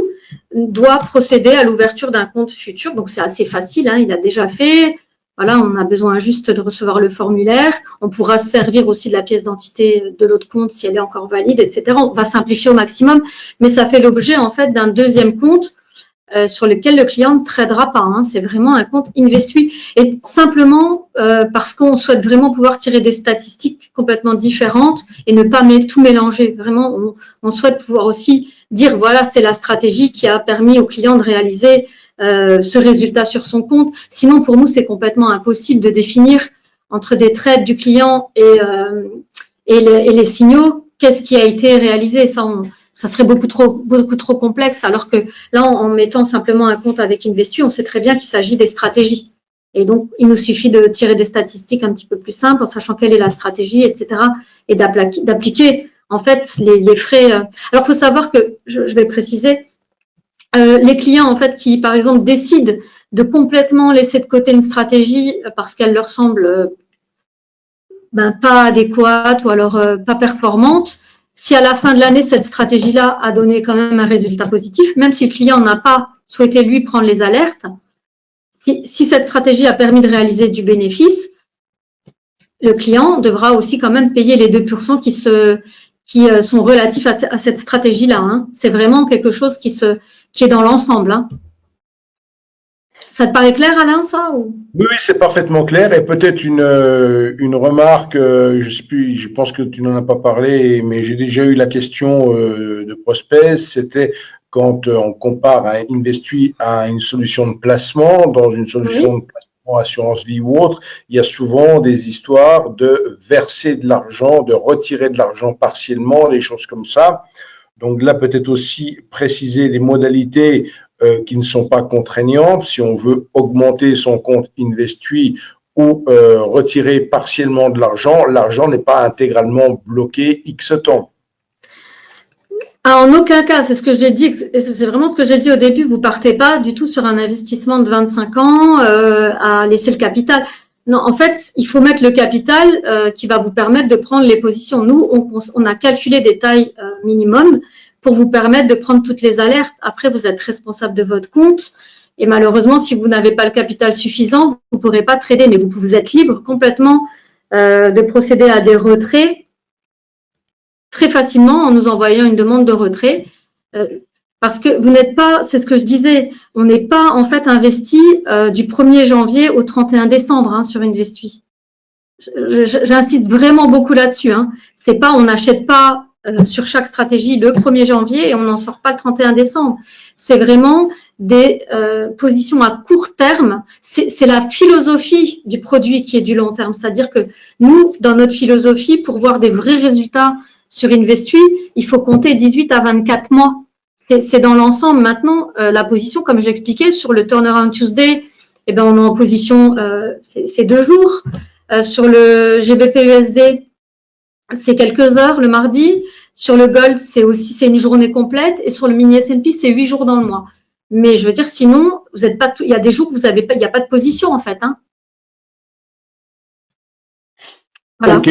doit procéder à l'ouverture d'un compte futur. Donc, c'est assez facile. Il a déjà fait. Voilà, on a besoin juste de recevoir le formulaire. On pourra se servir aussi de la pièce d'identité de l'autre compte si elle est encore valide, etc. On va simplifier au maximum, mais ça fait l'objet en fait d'un deuxième compte sur lequel le client ne tradera pas. C'est vraiment un compte Investui. Et simplement parce qu'on souhaite vraiment pouvoir tirer des statistiques complètement différentes et ne pas tout mélanger. Vraiment, on souhaite pouvoir aussi dire, voilà, c'est la stratégie qui a permis au client de réaliser ce résultat sur son compte. Sinon, pour nous, c'est complètement impossible de définir entre des trades du client et les signaux, qu'est-ce qui a été réalisé. Ça serait beaucoup trop complexe, alors que là, en mettant simplement un compte avec Investui, on sait très bien qu'il s'agit des stratégies. Et donc, il nous suffit de tirer des statistiques un petit peu plus simples en sachant quelle est la stratégie, etc. et d'appliquer, en fait, les frais. Alors, il faut savoir que, je vais le préciser, les clients, en fait, qui, par exemple, décident de complètement laisser de côté une stratégie parce qu'elle leur semble pas adéquate ou alors pas performante, si à la fin de l'année, cette stratégie-là a donné quand même un résultat positif, même si le client n'a pas souhaité, lui, prendre les alertes, si cette stratégie a permis de réaliser du bénéfice, le client devra aussi quand même payer les 2% qui sont relatifs à cette stratégie-là. C'est vraiment quelque chose qui est dans l'ensemble. Ça te paraît clair, Alain, ça ou...
Oui, c'est parfaitement clair. Et peut-être une remarque, je sais plus, je pense que tu n'en as pas parlé, mais j'ai déjà eu la question de prospect. C'était quand on compare un Investui à une solution de placement, dans une solution de placement assurance vie ou autre, il y a souvent des histoires de verser de l'argent, de retirer de l'argent partiellement, des choses comme ça. Donc là, peut-être aussi préciser des modalités qui ne sont pas contraignantes. Si on veut augmenter son compte Investui ou retirer partiellement de l'argent n'est pas intégralement bloqué X temps.
En aucun cas, c'est ce que j'ai dit, c'est vraiment ce que j'ai dit au début, vous partez pas du tout sur un investissement de 25 ans à laisser le capital. Non, en fait, il faut mettre le capital qui va vous permettre de prendre les positions. Nous, on a calculé des tailles minimum pour vous permettre de prendre toutes les alertes. Après, vous êtes responsable de votre compte. Et malheureusement, si vous n'avez pas le capital suffisant, vous ne pourrez pas trader, mais vous êtes libre complètement de procéder à des retraits très facilement en nous envoyant une demande de retrait. Parce que vous n'êtes pas, c'est ce que je disais, on n'est pas en fait investi du 1er janvier au 31 décembre hein, sur Investui. J'insiste vraiment beaucoup là-dessus. Hein. C'est pas, on n'achète pas sur chaque stratégie le 1er janvier et on n'en sort pas le 31 décembre. C'est vraiment des positions à court terme. C'est la philosophie du produit qui est du long terme. C'est-à-dire que nous, dans notre philosophie, pour voir des vrais résultats sur Investui, il faut compter 18 à 24 mois. C'est dans l'ensemble. Maintenant, la position, comme je l'expliquais, sur le Turnaround Tuesday, eh ben, on est en position, c'est 2 jours. Sur le GBP-USD, c'est quelques heures le mardi. Sur le Gold, c'est une journée complète. Et sur le mini S&P, c'est 8 jours dans le mois. Mais je veux dire, sinon, vous êtes pas, il y a des jours où vous avez pas, il n'y a pas de position, en fait, hein.
Voilà. Ok.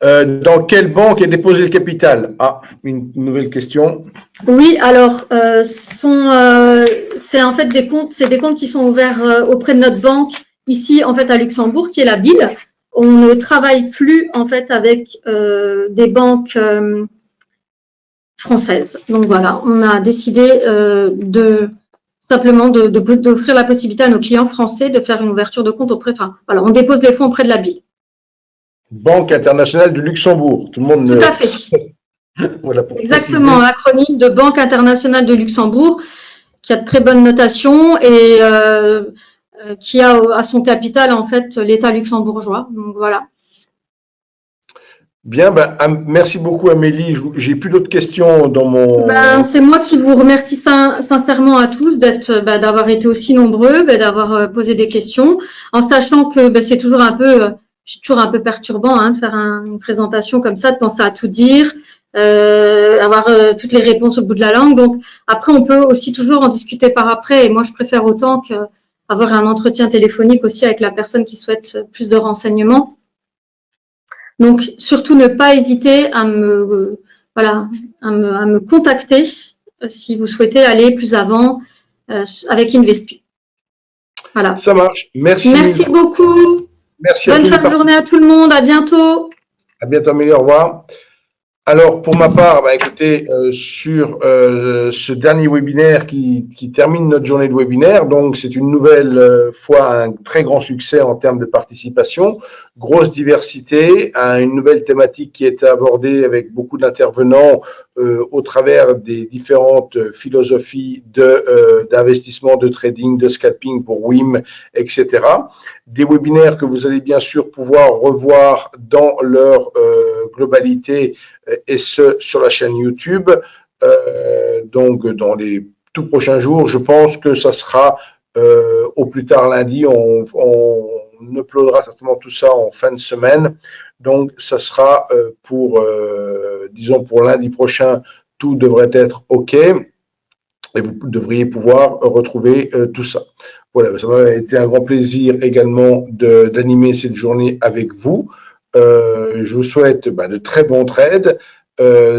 Dans quelle banque est déposé le capital? Ah, une nouvelle question.
Oui, alors, c'est en fait des comptes qui sont ouverts auprès de notre banque ici, en fait, à Luxembourg, qui est la ville. On ne travaille plus, en fait, avec des banques françaises. Donc voilà, on a décidé simplement d'offrir la possibilité à nos clients français de faire une ouverture de compte auprès. Enfin, voilà, on dépose les fonds auprès de la BIL.
Banque internationale de Luxembourg. Tout le monde.
Tout à fait.
Voilà,
exactement, l'acronyme de Banque internationale de Luxembourg, qui a de très bonnes notations et qui a à son capital en fait l'État luxembourgeois. Donc voilà.
Bien, merci beaucoup Amélie. J'ai plus d'autres questions dans mon.
C'est moi qui vous remercie sincèrement à tous d'avoir été aussi nombreux, d'avoir posé des questions, en sachant que c'est toujours un peu perturbant hein, de faire une présentation comme ça, de penser à tout dire, avoir toutes les réponses au bout de la langue. Donc après, on peut aussi toujours en discuter par après. Et moi, je préfère autant qu'avoir un entretien téléphonique aussi avec la personne qui souhaite plus de renseignements. Donc surtout ne pas hésiter à me contacter si vous souhaitez aller plus avant avec Investui. Voilà.
Ça marche. Merci.
Merci beaucoup.
Merci.
Bonne fin de journée à tout le monde. À bientôt.
À bientôt, Amélie. Au revoir. Alors, pour ma part, écoutez, sur ce dernier webinaire qui termine notre journée de webinaire, donc c'est une nouvelle fois un très grand succès en termes de participation, grosse diversité, une nouvelle thématique qui a été abordée avec beaucoup d'intervenants au travers des différentes philosophies d'investissement, de trading, de scalping pour WIM, etc. Des webinaires que vous allez bien sûr pouvoir revoir dans leur globalité et ce sur la chaîne YouTube. Donc dans les tout prochains jours, je pense que ça sera au plus tard lundi. On uploadera certainement tout ça en fin de semaine. Donc ça sera disons pour lundi prochain, tout devrait être OK. Et vous devriez pouvoir retrouver tout ça. Voilà, ça m'a été un grand plaisir également d'animer cette journée avec vous. Je vous souhaite de très bons trades.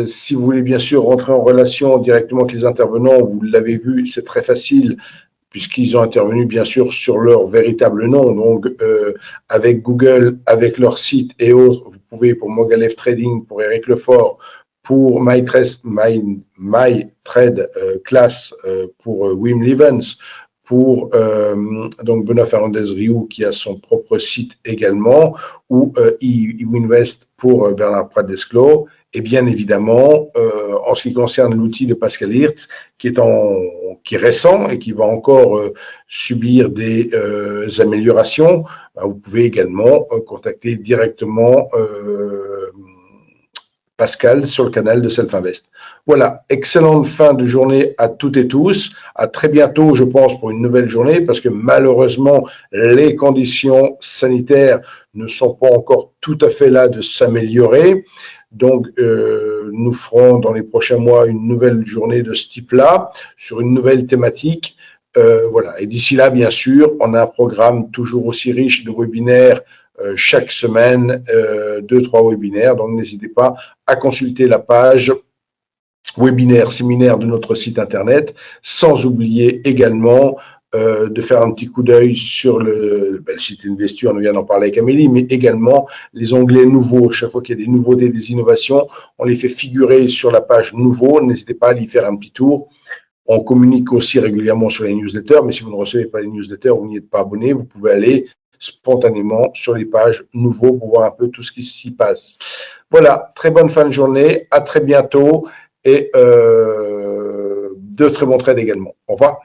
Si vous voulez bien sûr rentrer en relation directement avec les intervenants, vous l'avez vu, c'est très facile puisqu'ils ont intervenu bien sûr sur leur véritable nom. Donc avec Google, avec leur site et autres, vous pouvez pour Mogalef Trading, pour Eric Lefort, pour MyTrade Class, pour Wim Levens, pour donc Benoît Fernandez-Rioux qui a son propre site également, ou eWinvest pour Bernard Prat-Desclos, et bien évidemment en ce qui concerne l'outil de Pascal Hirtz qui est récent et qui va encore subir des améliorations, vous pouvez également contacter directement Pascal sur le canal de Self Invest. Voilà, excellente fin de journée à toutes et tous. À très bientôt, je pense, pour une nouvelle journée, parce que malheureusement, les conditions sanitaires ne sont pas encore tout à fait là de s'améliorer. Donc, nous ferons dans les prochains mois une nouvelle journée de ce type-là, sur une nouvelle thématique. Voilà. Et d'ici là, bien sûr, on a un programme toujours aussi riche de webinaires chaque semaine, 2-3 webinaires. Donc, n'hésitez pas à consulter la page webinaire, séminaire de notre site internet, sans oublier également de faire un petit coup d'œil sur le site Investure, on vient d'en parler avec Amélie, mais également les onglets nouveaux. Chaque fois qu'il y a des nouveautés, des innovations, on les fait figurer sur la page nouveau. N'hésitez pas à y faire un petit tour. On communique aussi régulièrement sur les newsletters, mais si vous ne recevez pas les newsletters ou vous n'y êtes pas abonné, vous pouvez aller spontanément sur les pages nouveaux pour voir un peu tout ce qui s'y passe. Voilà, très bonne fin de journée, à très bientôt et de très bons trades également. Au revoir.